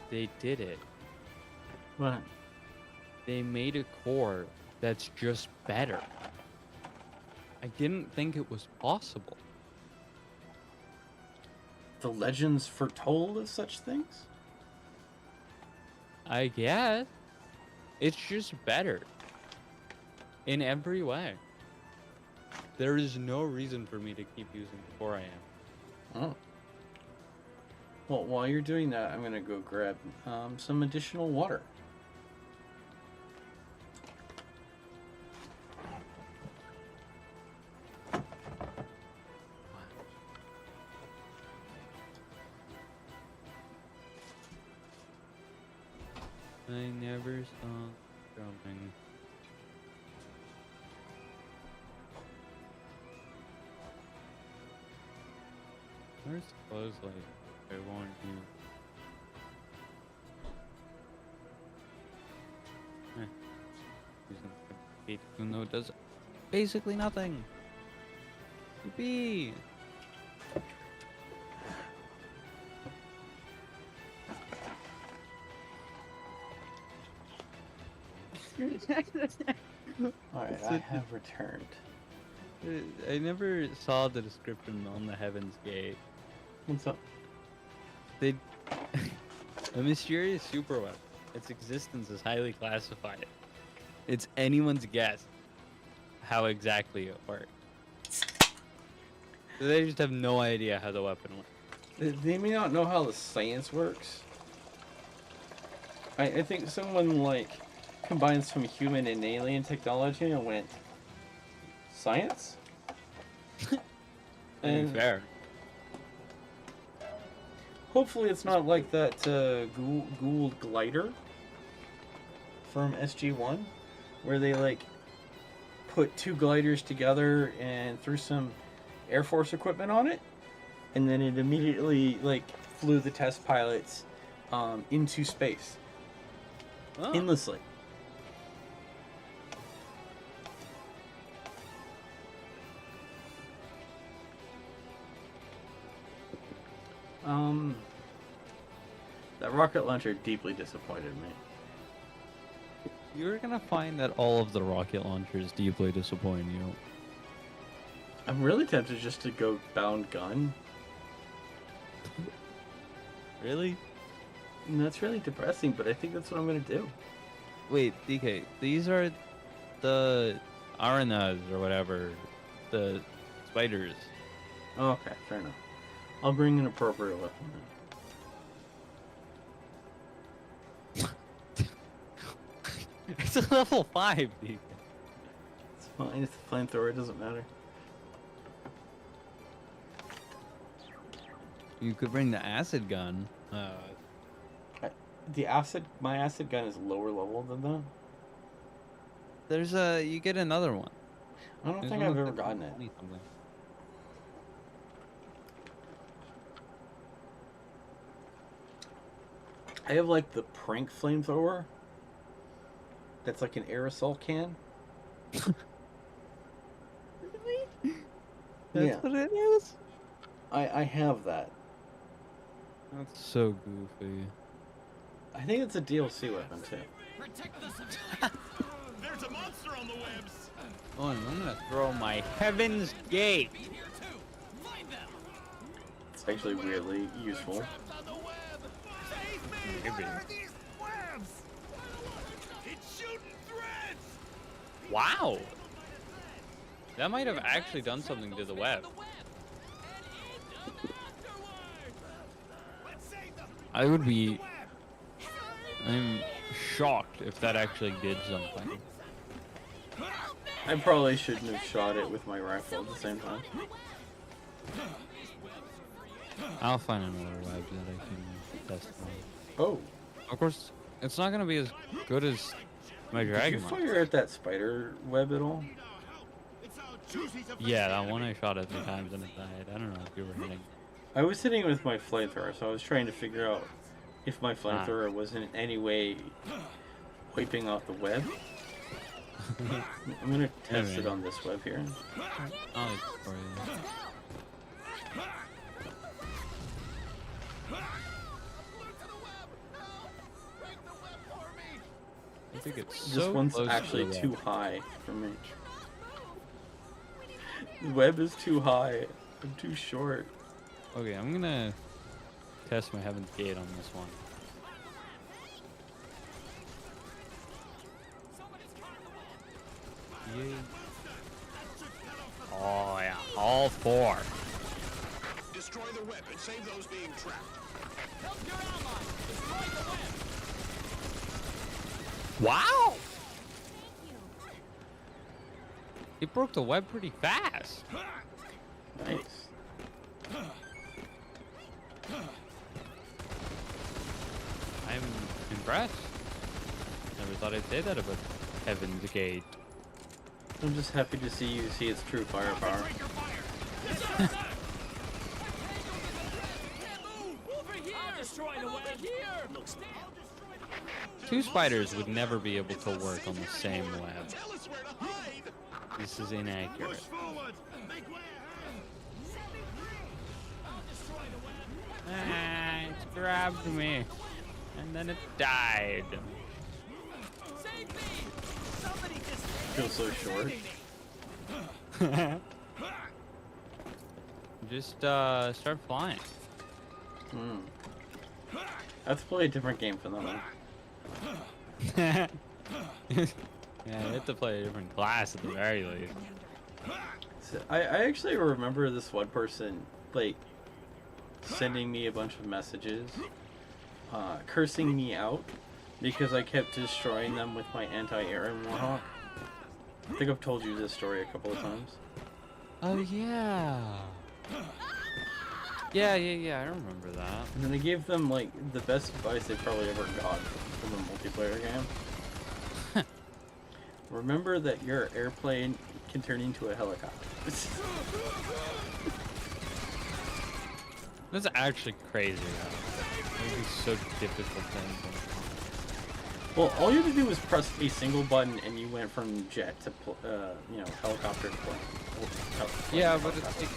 They did it. What? They made a core that's just better. I didn't think it was possible. The legends foretold of such things? I guess. It's just better. In every way. There is no reason for me to keep using the core I am. Oh. Well, while you're doing that, I'm gonna go grab some additional water. I never saw coming. I suppose like I want you. Using the gate, even though it does basically nothing. Yippee! Alright, I have returned. I never saw the description on the Heaven's Gate. What's up? They, a mysterious superweapon. Its existence is highly classified. It's anyone's guess how exactly it works. They just have no idea how the weapon works. They may not know how the science works. I think someone like combined some human and alien technology and went science. And fair. Hopefully it's not like that Gould glider from SG-1, where they like put two gliders together and threw some Air Force equipment on it, and then it immediately like flew the test pilots into space endlessly. That rocket launcher deeply disappointed me. You're gonna find that all of the rocket launchers deeply disappoint you. I'm really tempted just to go bound gun. Really? And that's really depressing, but I think that's what I'm gonna do. Wait, DK, these are the arenas or whatever, the spiders. Oh, okay, fair enough. I'll bring an appropriate weapon then. It's a level 5, DK. It's fine, it's a flamethrower, it doesn't matter. You could bring the acid gun. My acid gun is lower level than that. There's you get another one. I don't There's think one I've with ever the gotten it. 20 something. I have like the prank flamethrower. That's like an aerosol can. Really? That's Yeah. what it is? I have that. That's so goofy. I think it's a DLC weapon too. Protect the civilians. There's a monster on the webs. Oh, and I'm gonna throw my Heaven's Gate. Be here too. Find them. It's actually weirdly useful. Trapped on the web. Save me! Maybe. What are these webs? It's shooting threads. Wow. That might have actually done something to the web. Let's save them. I would be. I'm shocked if that actually did something. I probably shouldn't have shot it with my rifle at the same time. I'll find another web that I can test on. Oh, Of course, it's not gonna be as good as my did you dragon. One. fire at that spider web at all? It's how juicy the Yeah, that one I shot it 3 times and it died. I don't know if you were hitting. I was hitting it with my flamethrower, so I was trying to figure out if my flamethrower was in any way wiping out the web. I'm gonna test it on this web here. I'll explore you. I think it's This so one's close to actually the too web. high for me. The web is too high. I'm too short. Okay, I'm gonna test my Heaven's Gate on this one. Yay. Oh yeah, all 4. Destroy the web and save those being trapped. Help your allies. Destroy the web. Wow! It broke the web pretty fast. Nice. I'm impressed. Never thought I'd say that about Heaven's Gate. I'm just happy to see you see its true firepower. two spiders would never be able to work on the same web. This is inaccurate. Ah, it grabbed me, and then it died. Feels so short. Just start flying. I have to play a different game for that one. Yeah, you have to play a different class at the very least. So I actually remember this one person, like, sending me a bunch of messages, cursing me out because I kept destroying them with my anti-air warhawk. I think I've told you this story a couple of times. Oh yeah. Yeah, I remember that. And then I gave them, like, the best advice they probably ever got from a multiplayer game. Remember that your airplane can turn into a helicopter. That's actually crazy. It would be so difficult things. Well, all you had to do was press a single button and you went from jet to, helicopter to plane. Yeah, but it's like,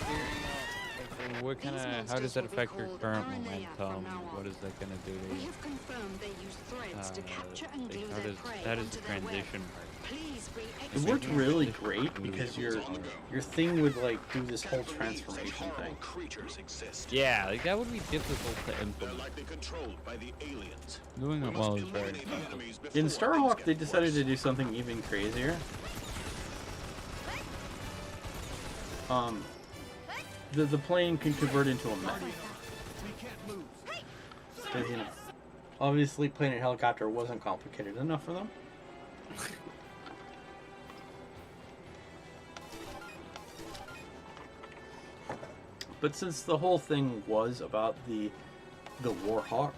what kind of, how does that affect your current momentum? What is that going to do to We you? have confirmed they use threads to capture and glue How their does, prey that is onto the their web. transition part. Please bring It worked really great because your thing would, like, do this whole transformation thing. Creatures exist. Yeah, like that would be difficult to They're implement. likely controlled by the aliens. Doing it well is very Eliminate the difficult. enemies before In things Starhawk, get they decided worse. to do something even crazier. The plane can convert into a mech. Because, you know, obviously plane and helicopter wasn't complicated enough for them. But since the whole thing was about the Warhawk,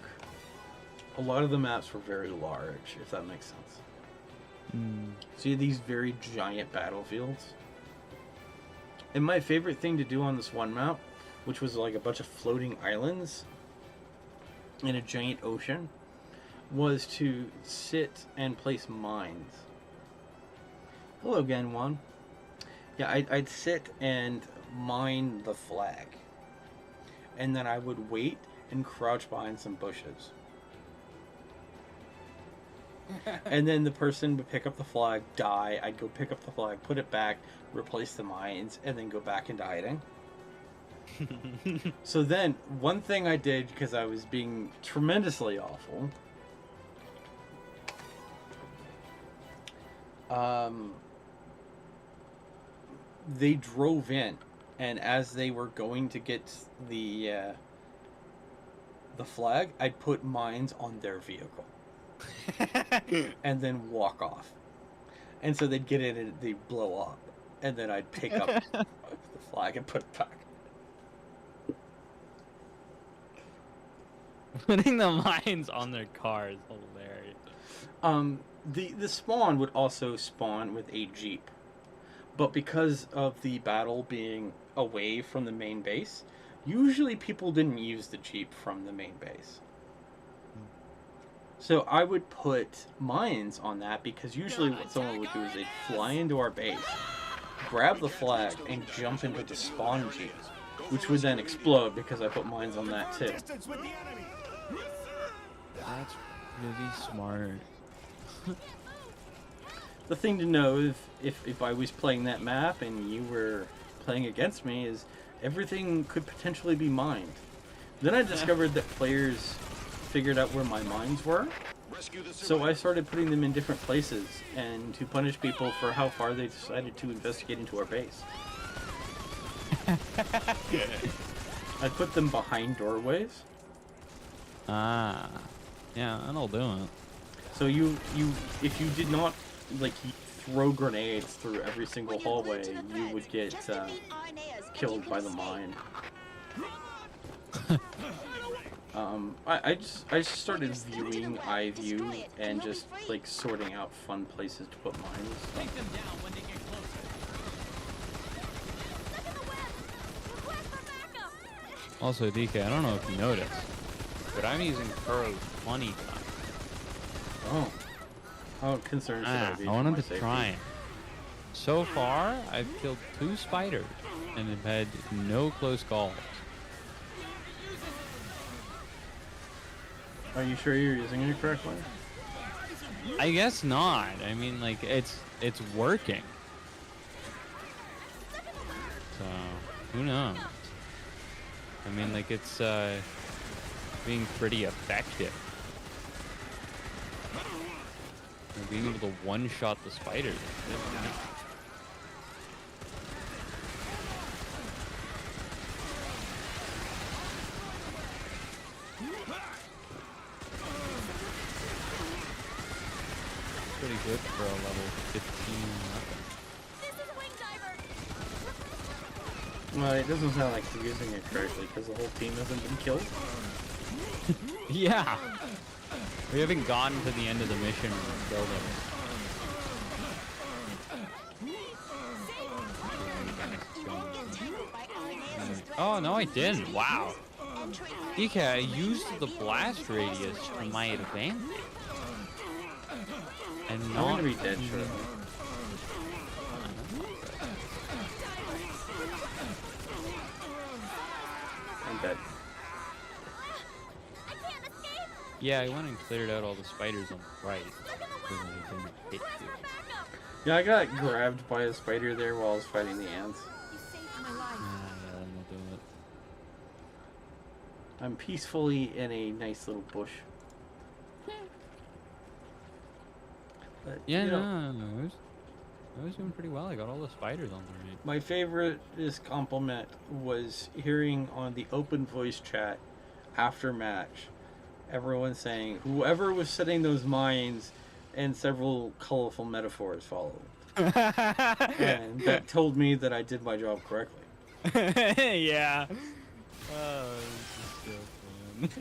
a lot of the maps were very large, if that makes sense. So you had these very giant battlefields. And my favorite thing to do on this one map, which was like a bunch of floating islands in a giant ocean, was to sit and place mines. Hello again, Juan. Yeah, I'd sit and mine the flag. And then I would wait and crouch behind some bushes. And then the person would pick up the flag, die. I'd go pick up the flag, put it back, replace the mines, and then go back into hiding. So then, one thing I did, because I was being tremendously awful, they drove in, and as they were going to get the flag, I'd put mines on their vehicle. And then walk off. And so they'd get in and they'd blow up. And then I'd pick up the flag and put it back. Putting the mines on their car is hilarious. The spawn would also spawn with a jeep. But because of the battle being away from the main base, usually people didn't use the jeep from the main base. So I would put mines on that because usually what someone would do is they'd fly into our base, grab the flag, and jump into the spawn jeep, which would then explode because I put mines on that too. Distance with the enemy. That's really smart. The thing to know if I was playing that map and you were playing against me is everything could potentially be mined. Then I discovered that players figured out where my mines were, so I started putting them in different places and to punish people for how far they decided to investigate into our base. I put them behind doorways. Ah, yeah, that'll do it. So you if you did not like throw grenades through every single When you're hallway, glued to the you threads, would get just defeat Irenaeus and killed you can by the escape. mine. I just started viewing iView and just like sorting out fun places to put mines. Take them down when they get closer. Stuck in the web. Request for backup. Also, DK, I don't know if you noticed, but I'm using Kuro 20 times. Oh. How concerned should I be? I for wanted my to safety? try it. So far, I've killed 2 spiders and have had no close calls. Are you sure you're using it correctly? I guess not. I mean, like, it's working. So, who knows? I mean, like, it's being pretty effective. And being able to one-shot the spiders. Pretty good for a level 15 weapon. This is Wing Diver. Well, it doesn't sound like you're using it correctly because the whole team hasn't been killed. Yeah! We haven't gotten to the end of the mission when we killed him. You won't get tangled by Arnea's threats. Oh, no, I didn't. Wow. Entering DK, I used the blast radius to my advantage. And I'm not gonna be dead shortly. I'm dead. I can't escape. Yeah, I went and cleared out all the spiders on the right. So that it didn't hit you. Backup. Yeah, I got grabbed by a spider there while I was fighting the ants. You saved my life. Yeah, I'm not doing it. I'm peacefully in a nice little bush. But, Yeah, you know, no, I was doing pretty well. I got all the spiders on the right. my favorite compliment was hearing on the open voice chat after match, everyone saying whoever was setting those mines and several colorful metaphors followed. And that told me that I did my job correctly. Yeah. Oh, this is so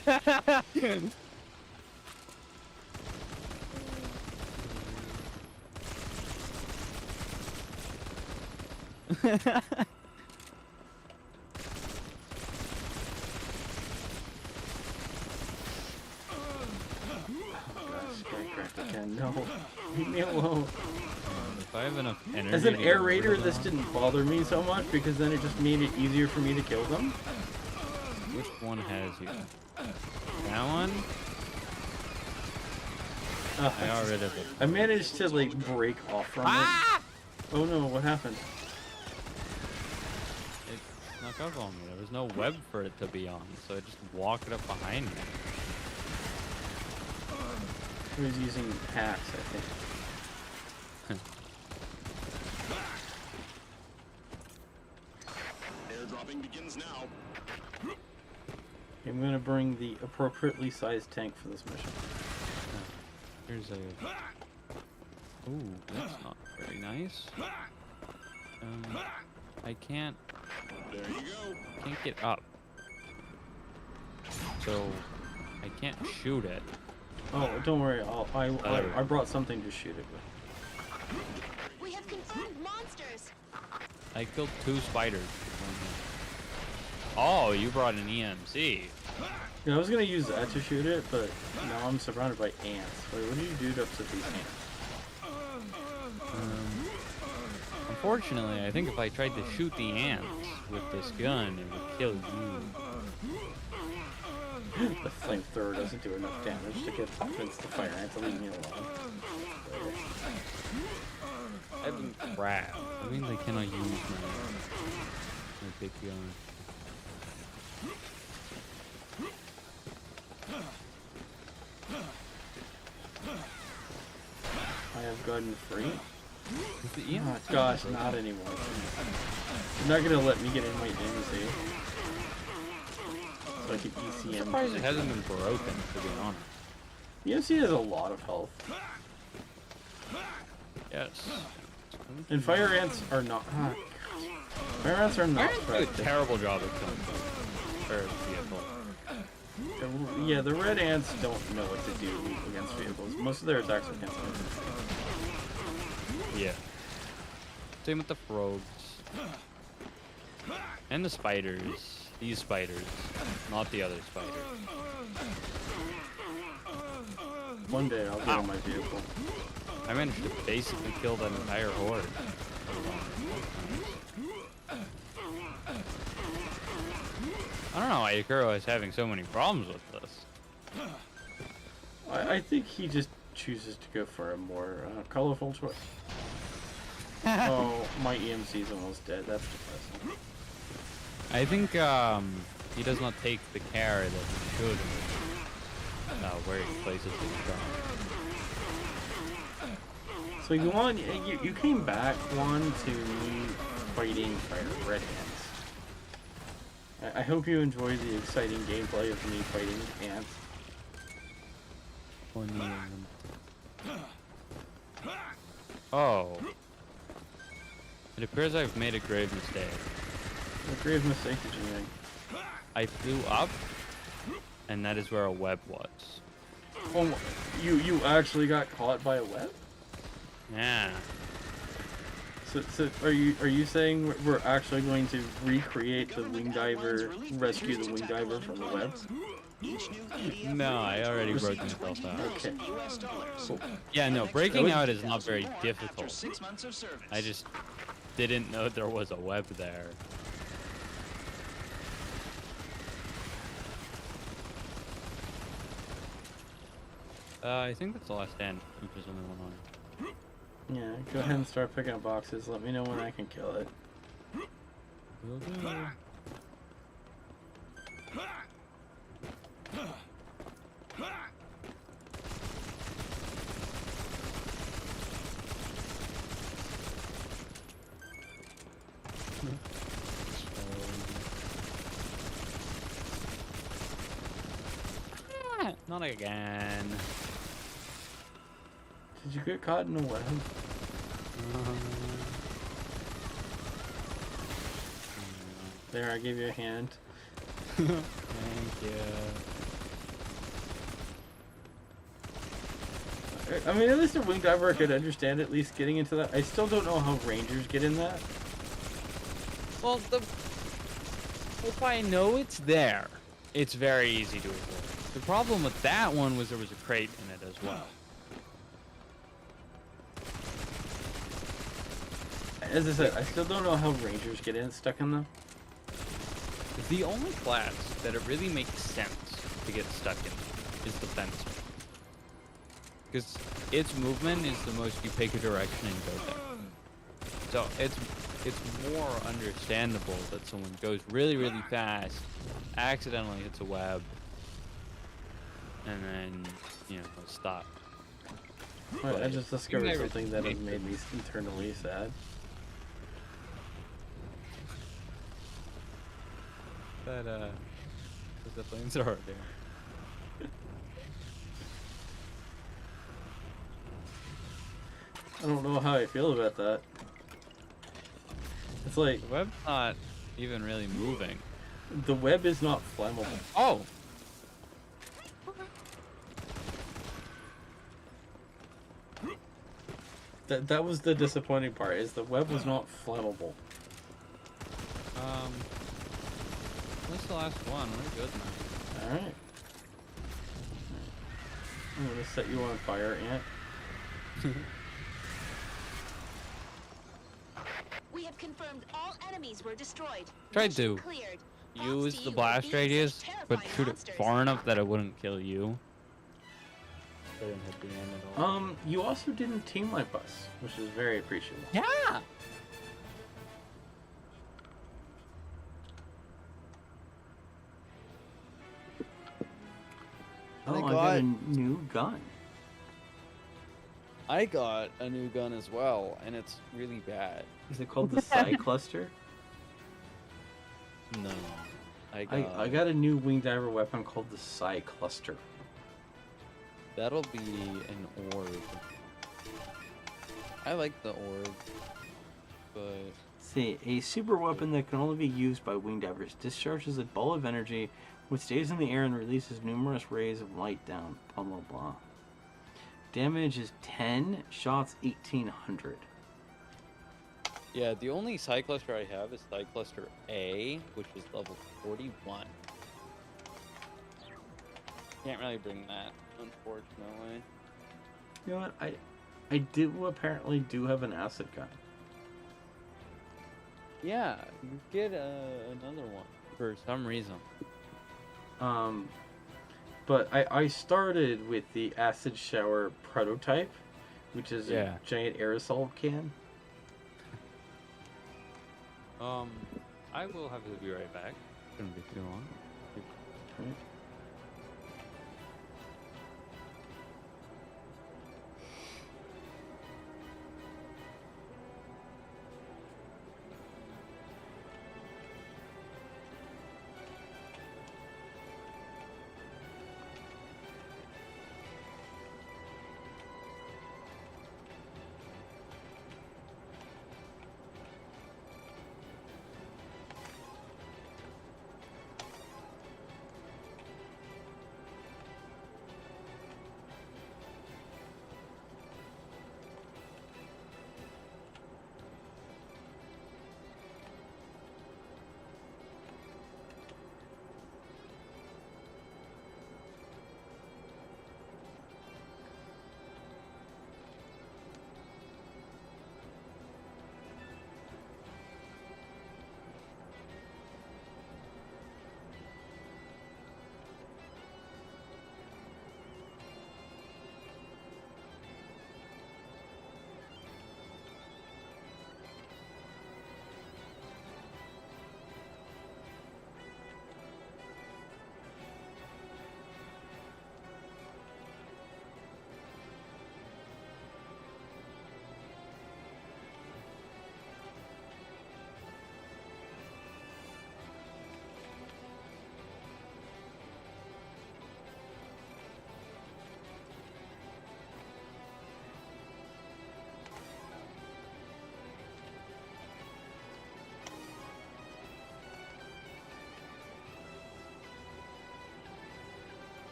fun. Again. No, leave me alone. If I have enough energy. As an to air get rid raider, of this them- didn't bother me so much because then it just made it easier for me to kill them. Which one has you? That one? I got rid of it. I managed to like break off from it. Oh no, what happened? It snuck up on me. There was no web for it to be on, so I just walked up behind me. He was using hacks, I think. Airdropping begins now. I'm gonna bring the appropriately sized tank for this mission. Here's a. Ooh, that's not very nice. I can't There you go. get up, so I can't shoot it. Oh, don't worry. I brought something to shoot it with. We have confirmed monsters. I killed 2 spiders. Oh, you brought an EMC. Yeah, I was gonna use that to shoot it, but now I'm surrounded by ants. Wait, what do you do to upset these ants? Unfortunately, I think if I tried to shoot the ants with this gun, it would kill you. The flamethrower doesn't do enough damage to get Vince to fire ants to leave me alone. I've been crap. That means I cannot use my big gun. I have gotten free. Is the EMC Oh gosh, not anymore. You're not gonna let me get in my EMC. So I can ECM. surprised it hasn't been broken, to be honest. EMC has a lot of health. Yes. And fire ants are not. Fire ants are not Ants do a effective. terrible job at killing vehicle. Yeah, the red ants don't know what to do against vehicles. Most of their attacks are cancelled. Yeah. Same with the frogs. And the spiders. These spiders. Not the other spiders. One day I'll get on my vehicle. I managed to basically kill that entire horde. I don't know why Ikuro is having so many problems with this. I think he just chooses to go for a more colorful choice. Oh, my EMC's almost dead. That's depressing. I think he does not take the care that he should where he places his gun. So you came back one to me fighting red ants. I hope you enjoy the exciting gameplay of me fighting ants. Oh. It appears I've made a grave mistake. What grave mistake did you make? I flew up, and that is where a web was. Oh, you actually got caught by a web? Yeah. So are you saying we're actually going to recreate the wing diver, rescue the wing diver from the web? No, I already broke myself out. Okay. Cool. Yeah, no, breaking out is not very After difficult. 6 months of service. I just didn't know there was a web there. I think that's the last end, if there's only one on. Yeah, go ahead and start picking up boxes. Let me know when I can kill it. Will do. Not again. Did you get caught in a web? There, I gave you a hand. Thank you. I mean, at least a wing diver could understand at least getting into that. I still don't know how rangers get in that. Well, if I know it's there, it's very easy to avoid. The problem with that one was there was a crate in it as well. As I said, I still don't know how rangers get in stuck in them. The only class that it really makes sense to get stuck in is the fencer. Because its movement is the most you pick a direction and go there. So it's more understandable that someone goes really, really fast, accidentally hits a web, and then, you know, stop. I just discovered something that has made me internally sad. That, the flamethrower there. I don't know how I feel about that. It's like, The web's not even really moving. the web is not flammable. Oh! That was the disappointing part, is the web was not flammable. What's the last one? We're good now. Alright. I'm gonna set you on fire, Ant. We have confirmed all enemies were destroyed. Tried Mission to cleared. use Props to the you blast for beating radius, such but terrifying shoot it monsters. far enough that it wouldn't kill you. I didn't hit the end at all. You also didn't team wipe us, which is very appreciable. Yeah! Oh, I got a new gun. I got a new gun as well, and it's really bad. Is it called the Psi Cluster? No. I got a new wing diver weapon called the Psi Cluster. That'll be an orb. I like the orb, but See, a super weapon that can only be used by wing divers discharges a ball of energy which stays in the air and releases numerous rays of light down. Blah blah blah. Damage is 10, shots 1800. yeah, the only Psi Cluster I have is Psi Cluster A, which is level 41. Can't really bring that, unfortunately. You know what? I do apparently do have an acid gun. Yeah, you get another one for some reason. But I started with the acid shower prototype, which is Yeah. a giant aerosol can. I will have to be right back. Shouldn't be too long. Right.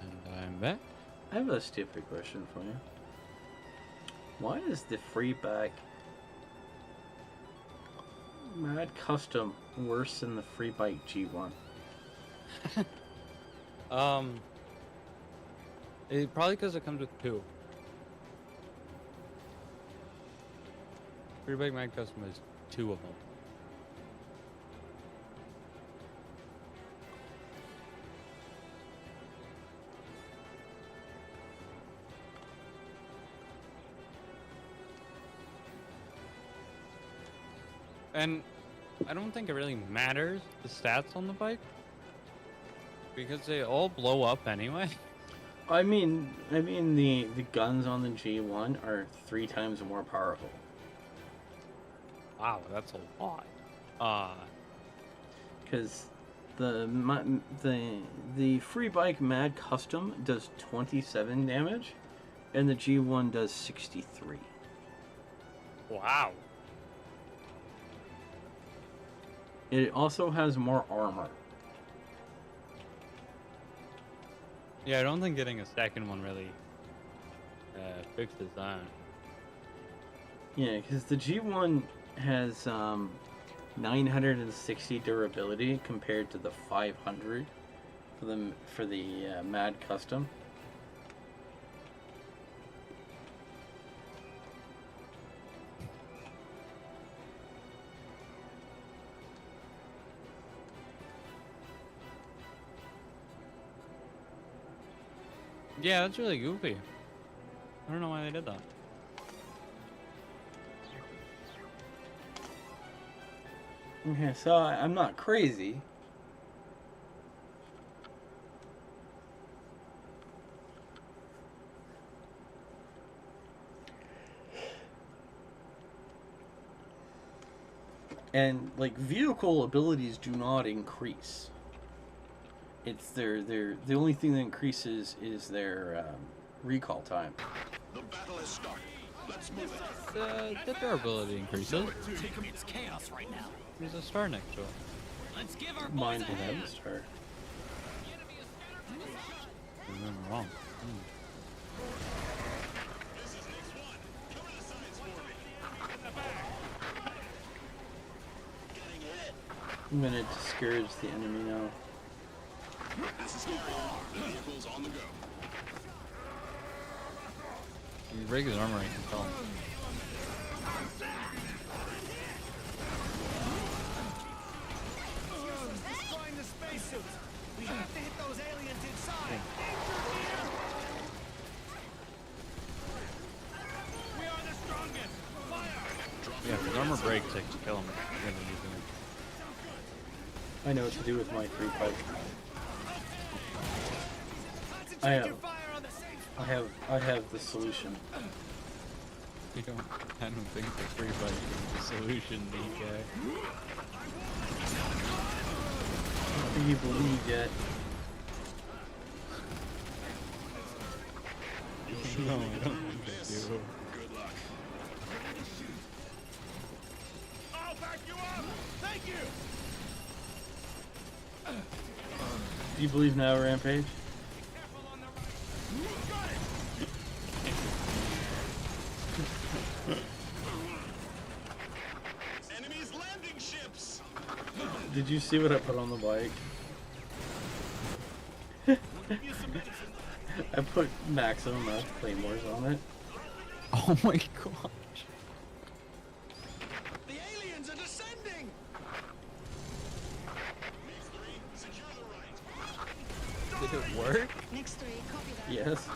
And I'm back. I have a stupid question for you. Why is the Freeback Mad Custom worse than the Freebike G1? Probably because it comes with two. Free Bike Mag Custom has two of them. And I don't think it really matters the stats on the bike because they all blow up anyway. I mean the guns on the G1 are 3 times more powerful. Wow, that's a lot. Because the free bike Mad Custom does 27 damage, and the G1 does 63. Wow. It also has more armor. Yeah, I don't think getting a second one really fixes that. Yeah, because the G1 has 960 durability compared to the 500 for the Mad Custom. Yeah, that's really goofy. I don't know why they did that. Okay, so I'm not crazy. And like vehicle abilities do not increase. It's the only thing that increases is their recall time. The battle has started. Let's move it. The durability increases. It's chaos right now. There's a star next to it. Let's give our Mine boys a will have hand. a star. I'm wrong. I'm gonna discourage the enemy now. This is scary. Vehicles on the go. You break his armor, I can tell. Destroying the spacesuits. We have to hit those aliens inside. We are the strongest. Fire! Yeah, if his armor breaks, I can kill him. You're gonna use him. I know what to do with my free pipe. I Concentrate have, your fire on the safe. I have the solution. I don't think the free fight is the solution, DK. I don't think you believe yet. No, I don't think they do. Good luck. I'll back you up. Thank you. Do you believe now, Rampage? Careful on the right. Got it. Enemies landing ships. Did you see what I put on the bike? I put maximum amount of claymores on it. Oh my god. The aliens are descending. These three, secure the right. Did it work? Next 3, copy that. Yes.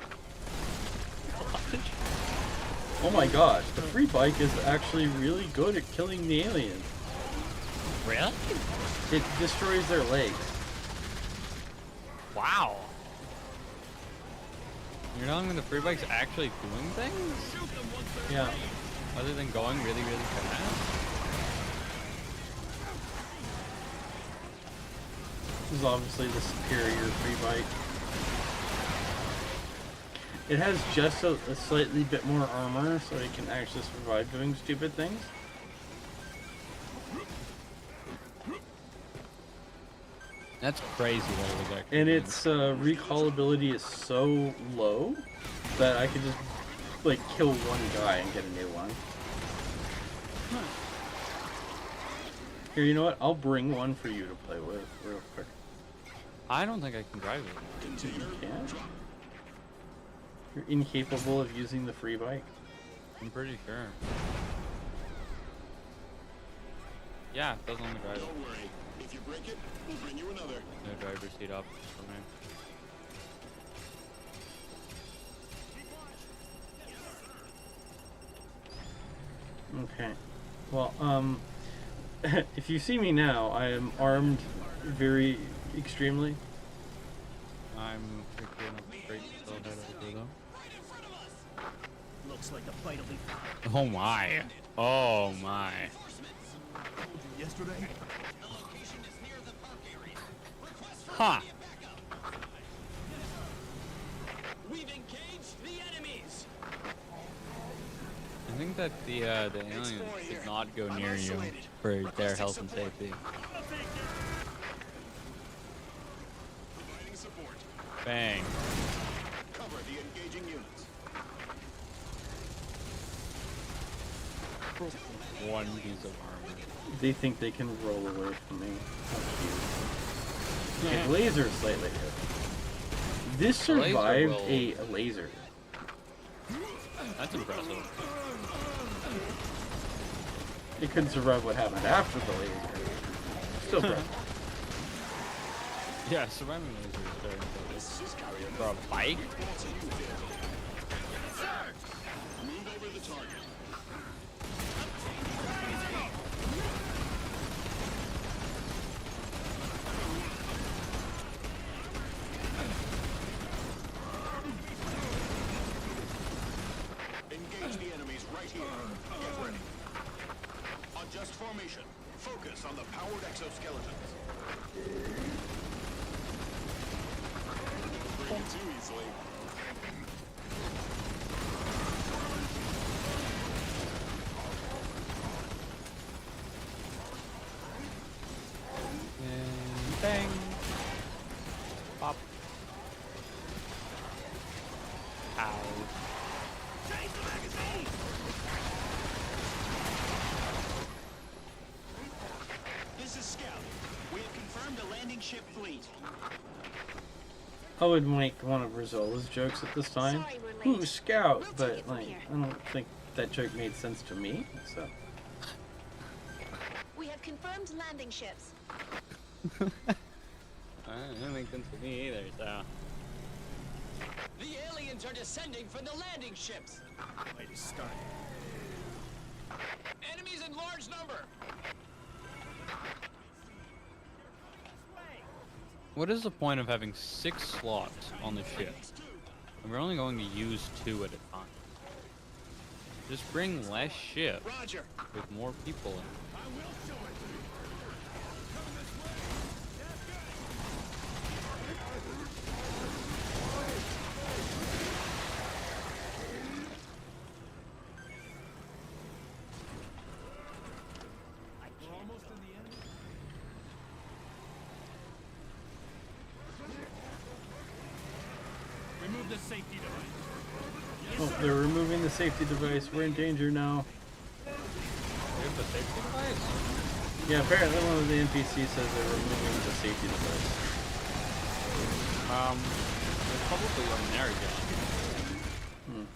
Oh my gosh, the free bike is actually really good at killing the aliens. Really? It destroys their legs. Wow. You're telling me the free bike's actually doing things? Yeah. Other than going really, really fast? This is obviously the superior free bike. It has just a slightly bit more armor, so it can actually survive doing stupid things. That's crazy that it was actually. And doing its recallability is so low that I could just like kill one guy and get a new one. Here, you know what? I'll bring one for you to play with real quick. I don't think I can drive it. You can? You're incapable of using the free bike? I'm pretty sure. Yeah, it doesn't let me drive it. Don't worry. If you break it, we'll bring you another. No driver's seat up for me. Okay. Well, if you see me now, I am armed very extremely. I'm quickly enough straight to still head over though. Looks like the fight will be fine. Oh my. Oh my. Yesterday? Ha! We've engaged the enemies. I think that the aliens should not go near you for their health and safety. Providing support. Bang. Cover the engaging units. One piece of armor. They think they can roll away from me. How cute. Okay, laser is slightly hit. This The laser survived will- a laser. That's impressive. It couldn't survive what happened after the laser. Still impressive. Yeah, surviving laser is very impressive. For a bike? Move over the target. Engage the enemies right here. Get ready. Adjust formation. Focus. exoskeletons. Don't break too easily. And bang. Pop. Ow. Change the magazine! This is Scout. We have confirmed a landing ship fleet. I would make one of Rizola's jokes at this time. Sorry we're late. Ooh, Scout! We'll take But, it from like, here. I don't think that joke made sense to me, so. We have confirmed landing ships. That makes sense to me either, so. The aliens are descending from the landing ships. Way to start. Enemies in large number. What is the point of having 6 slots on the ship? And we're only going to use 2 at a time. Just bring less ships Roger. with more people in. I will show it to you. Come this way. We're almost in the end. Remove the safety device. Oh, they're removing the safety device. We're in danger now. We have the safety device? Yeah, apparently one of the NPCs says they're removing the safety device. There's probably one there again. Hmm.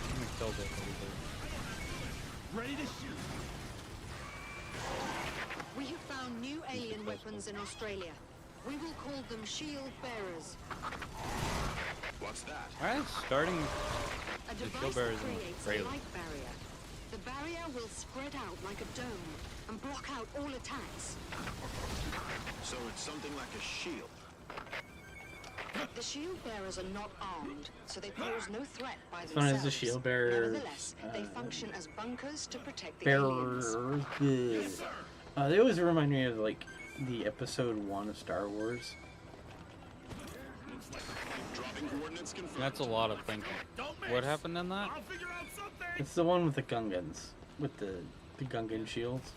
I'm gonna kill this over. Ready to shoot. We have found new alien weapons in Australia. We will call them shield bearers. What's that? Alright, starting. A The device shield bearer that is in creates a Australia. light barrier. The barrier will spread out like a dome and block out all attacks. So it's something like a shield. The shield bearers are not armed, so they pose no threat by As long themselves. as the shield bearer Nevertheless, they function as bunkers to protect the aliens. bearers. They always remind me of like the episode 1 of Star Wars. Dropping coordinates confirmed. That's a lot of thinking. Don't miss. What happened in that? I'll figure out something. It's the one with the Gungans, with the Gungan shields.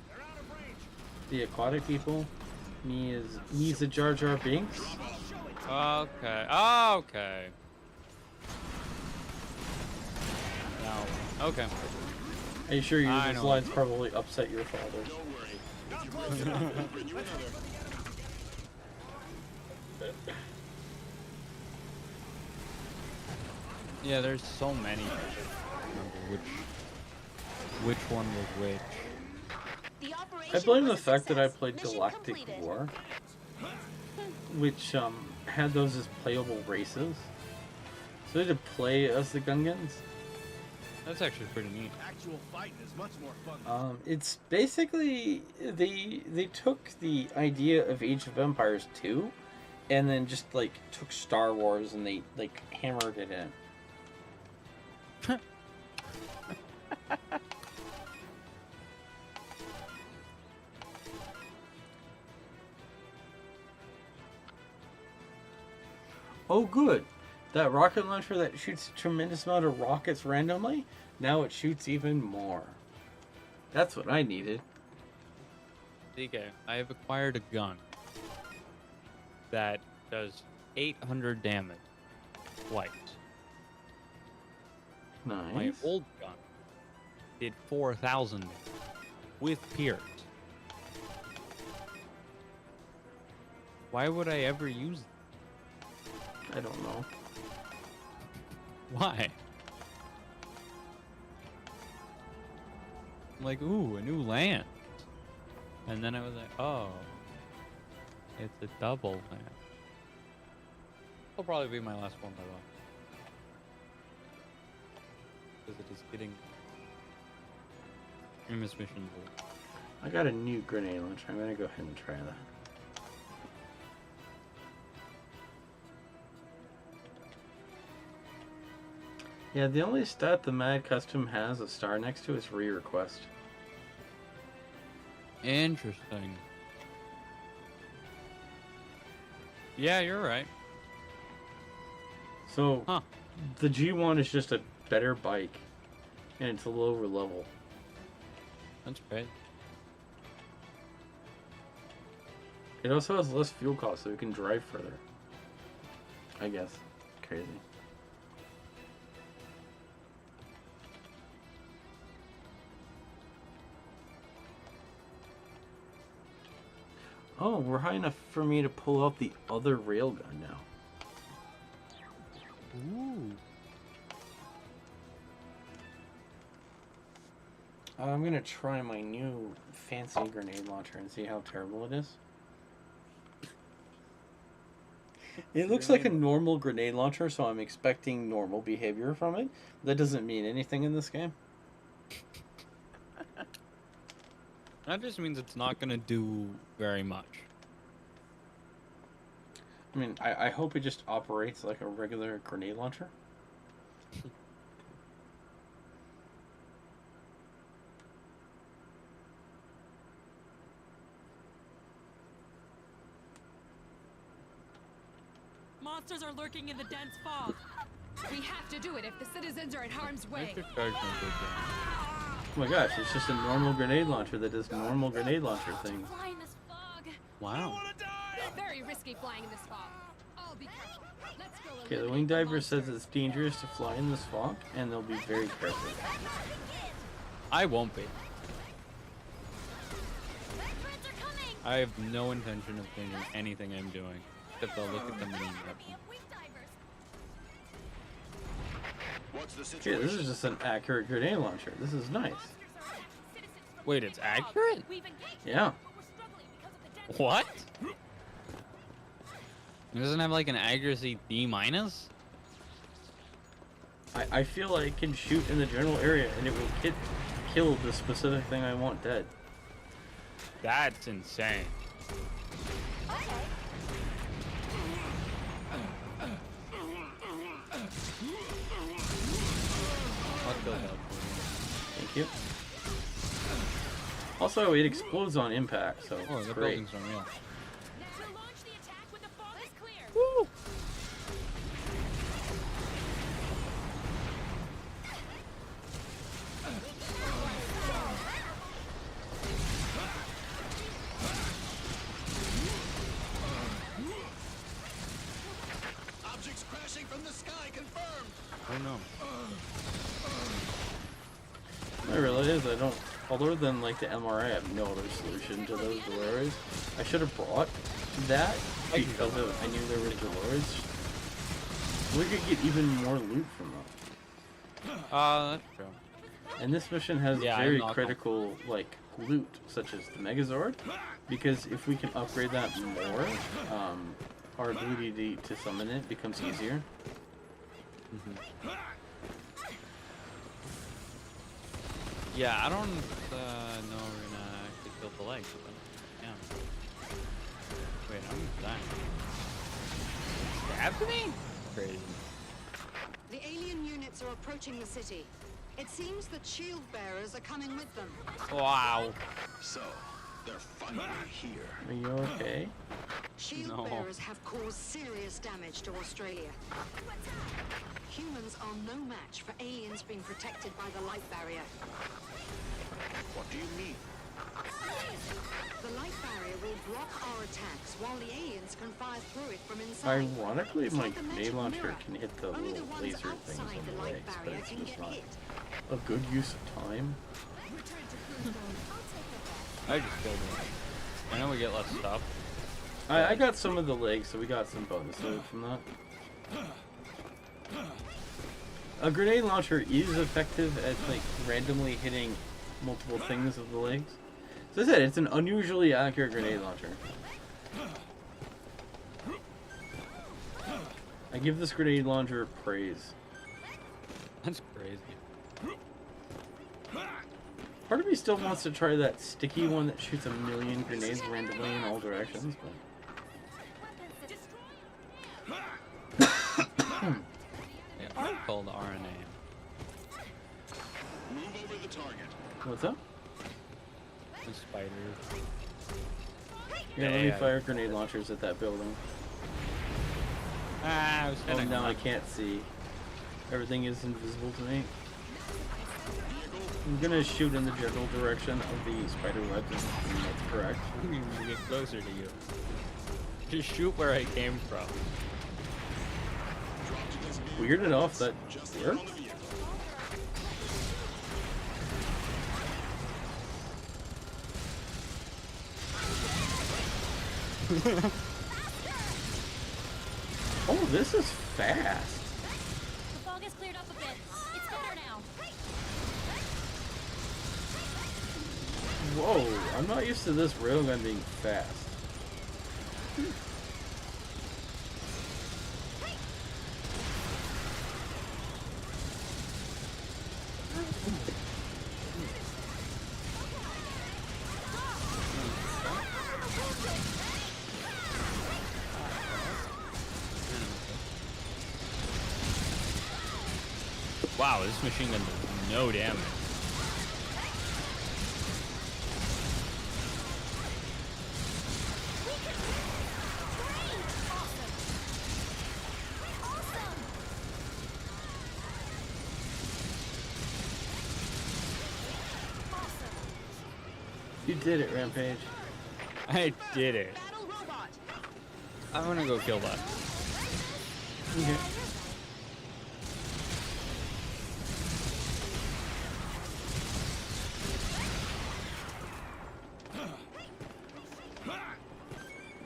They're out of range. The aquatic people. He's a Jar Jar Binks. Okay. Okay. No. Okay. Are you sure I those know. lines probably upset your father? Don't worry. Not close enough. We'll bring you another. Yeah, there's so many. I don't remember which one was which. The I operation blame was the a fact that I success. played Mission Galactic completed. War, which had those as playable races. So I had to play as the Gungans. That's actually pretty neat. Actual fighting is much more fun. It's basically they took the idea of Age of Empires 2 and then just like took Star Wars and they like hammered it in. Oh good. That rocket launcher that shoots a tremendous amount of rockets randomly, now it shoots even more. That's what I needed. DK, I have acquired a gun that does 800 damage twice. Nice. My old gun did 4,000 damage with Pierce. Why would I ever use it? I don't know. Why? I'm like, ooh, a new land. And then I was like, oh, it's a double land. It'll probably be my last one, by the way. Because it is getting in this mission. I got a new grenade launcher. I'm gonna go ahead and try that. Yeah, the only stat the Mad Custom has a star next to is re-request. Interesting. Yeah, you're right. So, Huh. the G1 is just a better bike, and it's a lower level. That's great. It also has less fuel cost, so it can drive further. I guess. Crazy. Oh, we're high enough for me to pull out the other railgun now. Ooh. I'm gonna try my new fancy grenade launcher and see how terrible it is. It looks like a normal grenade launcher, so I'm expecting normal behavior from it. That doesn't mean anything in this game. That just means it's not gonna do very much. I mean, I hope it just operates like a regular grenade launcher. Monsters are lurking in the dense fog. We have to do it if the citizens are in harm's way. Oh my gosh, it's just a normal grenade launcher that does normal grenade launcher things. Fly in this fog. Wow. Very risky flying in this fog. Oh, be careful. Let's go. Okay, the wing diver says it's dangerous to fly in this fog, and they'll be very careful. I won't be. I have no intention of changing anything I'm doing, except I'll look at the mini map. What's the Okay, situation? this is just an accurate grenade launcher. This is nice. Wait, it's accurate? Yeah. What? It doesn't have like an accuracy D minus? I feel like it can shoot in the general area, and it will kill the specific thing I want dead. That's insane. I'll kill that. Thank you. Also, it explodes on impact, so Oh, it's the great. building's unreal. Woo! Objects crashing from the sky confirmed. Oh no. I realize I don't, other than like the MRI, I have no other solution to those Dolores. I should have brought that because I knew there was Dolores. We could get even more loot from them. That's true. And this mission has Yeah, very I'm not critical like loot, such as the Megazord, because if we can upgrade that more, our ability to summon it becomes easier. Yeah, I don't know we're gonna actually kill the legs, but yeah. Wait, I'm dying. Stabbed me? Crazy. The alien units are approaching the city. It seems that shield bearers are coming with them. Wow. So, they're finally here. Are you okay? Shield No. bearers have caused serious damage to Australia. Humans are no match for aliens being protected by the light barrier. What do you mean? The light barrier will block our attacks while the aliens can fire through it from inside. Ironically, It's my like a grenade magic launcher mirror. can hit the Only little the ones laser things outside on the the light legs, but barrier it's can just get not hit. a good use of time. I just killed him. I know we get less stuff. I got some of the legs, so we got some bonus loot from that. A grenade launcher is effective at like randomly hitting multiple things with the legs. So as I said, it's an unusually accurate grenade launcher. I give this grenade launcher praise. That's crazy. Part of me still wants to try that sticky one that shoots a million grenades randomly in all directions, but They are called RNA. the target. What's up? The spiders. Yeah, let me fire grenade launchers at that building. Ah, I was Oh, hitting now I them. can't see. Everything is invisible to me. I'm gonna shoot in the general direction of the spider webs, and that's correct. I'm gonna get closer to you. Just shoot where I came from. Weird enough that Just worked. on the vehicle. Oh, this is fast. The fog has cleared up a bit. It's better now. Whoa, I'm not used to this railgun being fast. Wow, this machine gun does no damage. You did it, Rampage. I did it. Battle robot. I'm gonna go kill that. Okay.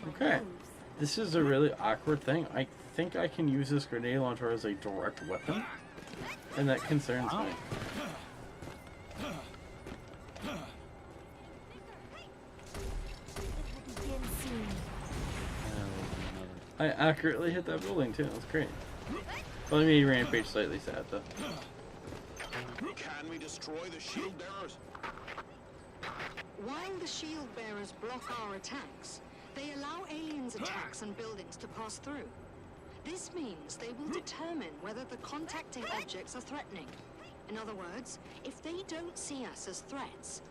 Okay. This is a really awkward thing. I think I can use this grenade launcher as a direct weapon, and that concerns me. I accurately hit that building too. That's great. Well, I made Rampage slightly sad though. Can we destroy the shield bearers? While the shield bearers block our attacks, they allow aliens' attacks and buildings to pass through. This means they will determine whether the contacting objects are threatening. In other words, if they don't see us as threats,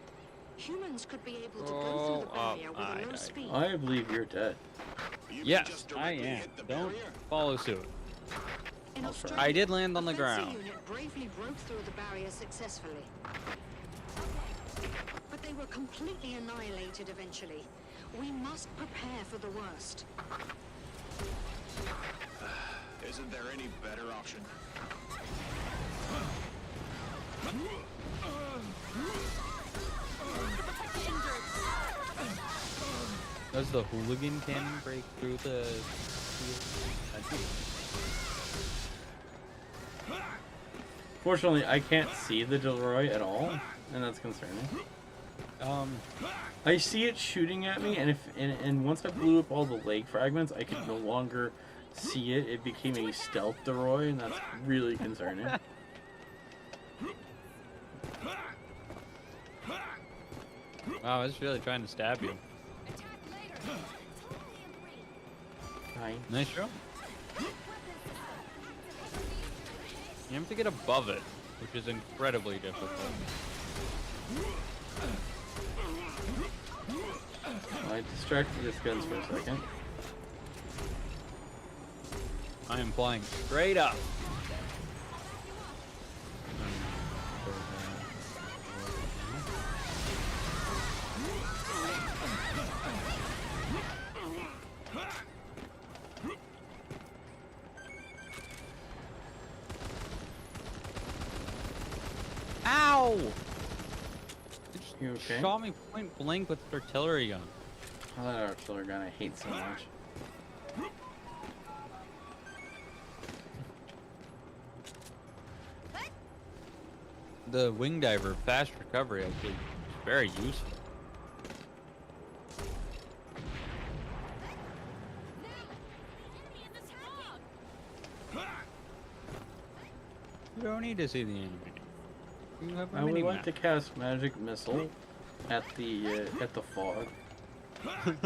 humans could be able to go through the barrier with a low speed. I believe you're dead. You can Yes, just I directly am. hit the Don't barrier. follow suit. In I'll try. Australia, I did land on the a Fancy ground. unit bravely broke through the barrier successfully. But they were completely annihilated eventually. We must prepare for the worst. Isn't there any better option? Does the hooligan cannon break through the... Fortunately, I can't see the Delroy at all, and that's concerning. I see it shooting at me, and once I blew up all the leg fragments, I could no longer see it. It became a stealth Delroy, and that's really concerning. Wow, I was really trying to stab you. Hi. Nice show. You have to get above it, which is incredibly difficult. I distracted his guns for a second. I am flying straight up. Ow! It just You okay? shot me point blank with its artillery gun. Oh, that artillery gun I hate so much. The wing diver fast recovery actually is very useful. You don't need to see the enemy. You have a I would mini like map. to cast magic missile at the fog. I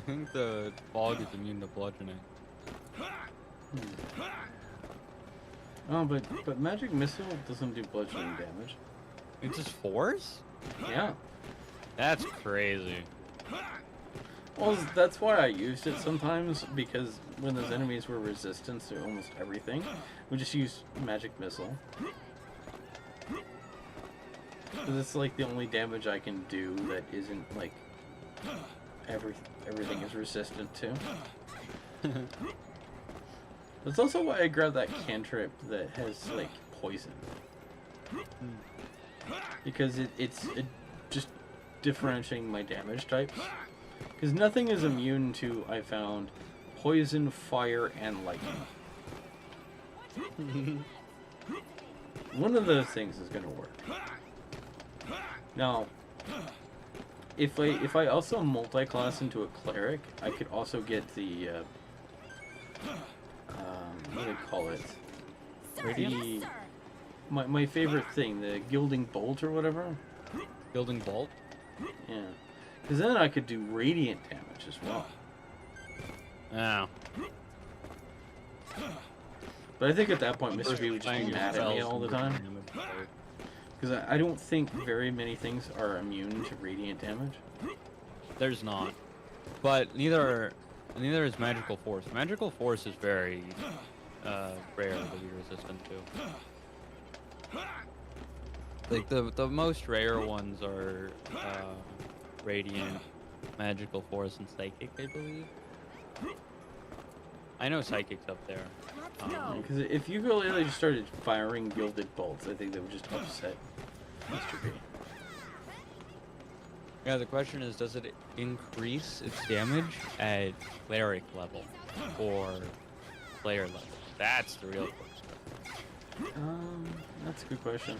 think the fog is immune to bludgeoning. Oh, but magic missile doesn't do bludgeoning damage. It's just force? Yeah. That's crazy. Well, that's why I used it sometimes, because when those enemies were resistant to almost everything, we just use magic missile. Because it's like the only damage I can do that isn't like everything is resistant to. That's also why I grabbed that cantrip that has like poison. Because it's just differentiating my damage types. Because nothing is immune to, I found, poison, fire, and lightning. One of those things is gonna work. Now, if I also multi-class into a cleric, I could also get the what do they call it? The my favorite thing, the gilding bolt or whatever. Building bolt? Yeah, because then I could do radiant damage as well. Yeah. But I think at that point, Mr. B would just be mad at me all the time. Because I don't think very many things are immune to radiant damage. There's not. But neither is magical force. Magical force is very rare to be resistant to. Like the most rare ones are radiant, magical force, and psychic, I believe. I know psychic's up there. Because if you really just started firing gilded bolts, I think that would just upset Mr. B. Yeah, the question is, does it increase its damage at cleric level or player level? That's the real question. That's a good question.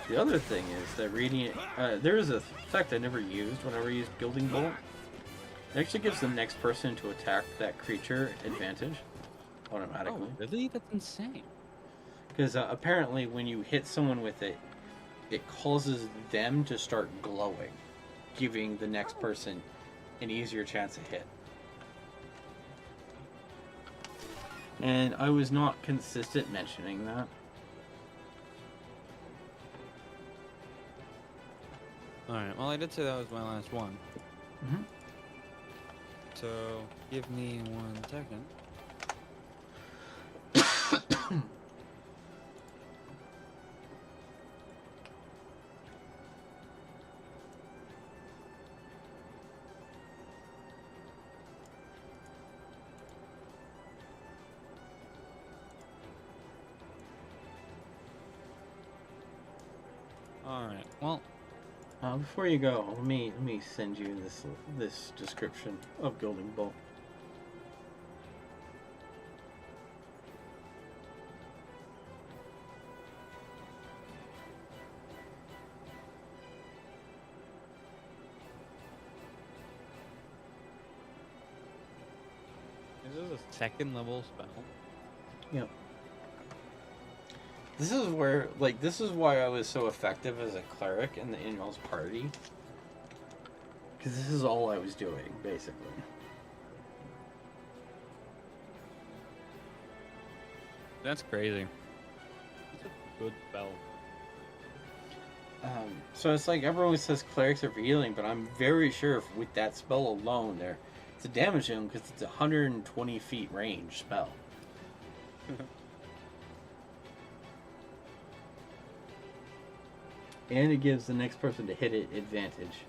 The other thing is that radiant. There is a effect I never used whenever I used gilding bolt. It actually gives the next person to attack that creature advantage automatically. Oh, really? That's insane. Because apparently, when you hit someone with it, it causes them to start glowing, giving the next person an easier chance to hit. And I was not consistent mentioning that. Alright, well, I did say that was my last one. Mm-hmm. So, give me 1 second. Alright, well, Before you go, let me send you this description of gilding bolt. this is a second level spell. Yep. This is where, like, this is why I was so effective as a cleric in the Inmel's party. Because this is all I was doing, basically. That's crazy. It's a good spell. So it's like everyone says clerics are for healing, but I'm very sure with that spell alone, it's a damage him because it's a 120 feet range spell. And it gives the next person to hit it advantage.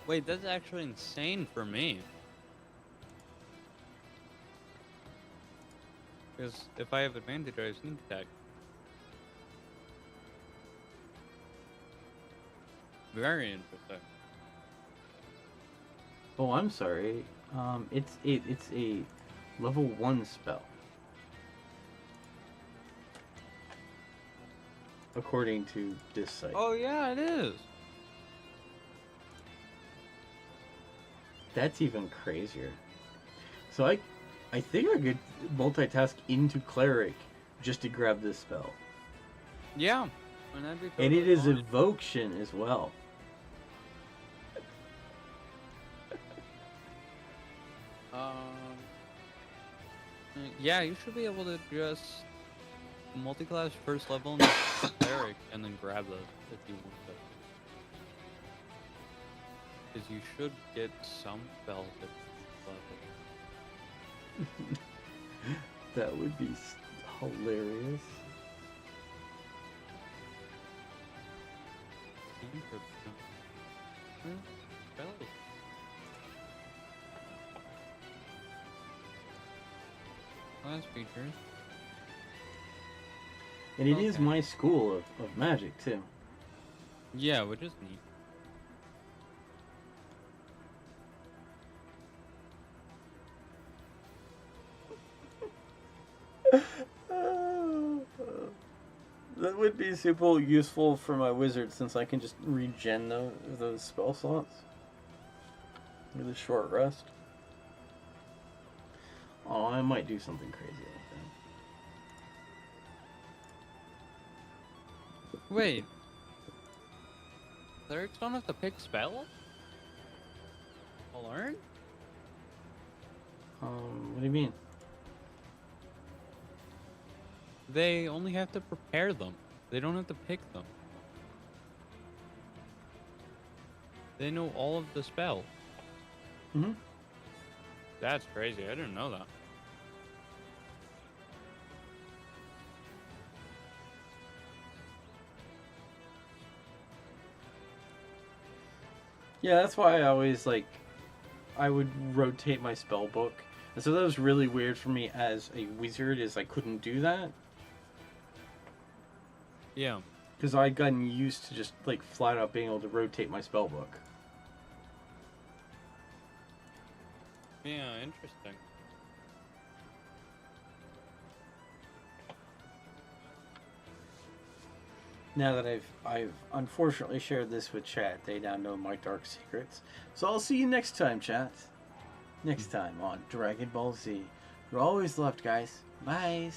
Wait, that's actually insane for me. Because if I have advantage, I have sneak attack. Very interesting. Oh, I'm sorry. It's a level 1 spell. According to this site. Oh yeah, it is. That's even crazier. So I think I could multitask into cleric just to grab this spell. Yeah. And, that'd be And totally it is fine. evocation as well. Yeah, you should be able to just multi-class first level and cleric, and then grab those if you want to. Because you should get some spells at level. That would be hilarious. Spells. Class features. And it is Okay. my school of magic, too. Yeah, which is neat. That would be super useful for my wizard since I can just regen those spell slots with a short rest. Oh, I might do something crazy like that. Wait. Clerics don't have to pick spells? To learn? What do you mean? They only have to prepare them. They don't have to pick them. They know all of the spells. Mm-hmm. That's crazy. I didn't know that. Yeah, that's why I always, I would rotate my spell book. And so that was really weird for me as a wizard, is I couldn't do that. Yeah. Because I'd gotten used to just, flat out being able to rotate my spell book. Yeah, interesting. Now that I've unfortunately shared this with chat, they now know my dark secrets. So I'll see you next time, chat. Next time on Dragon Ball Z. You're always loved, guys. Bye.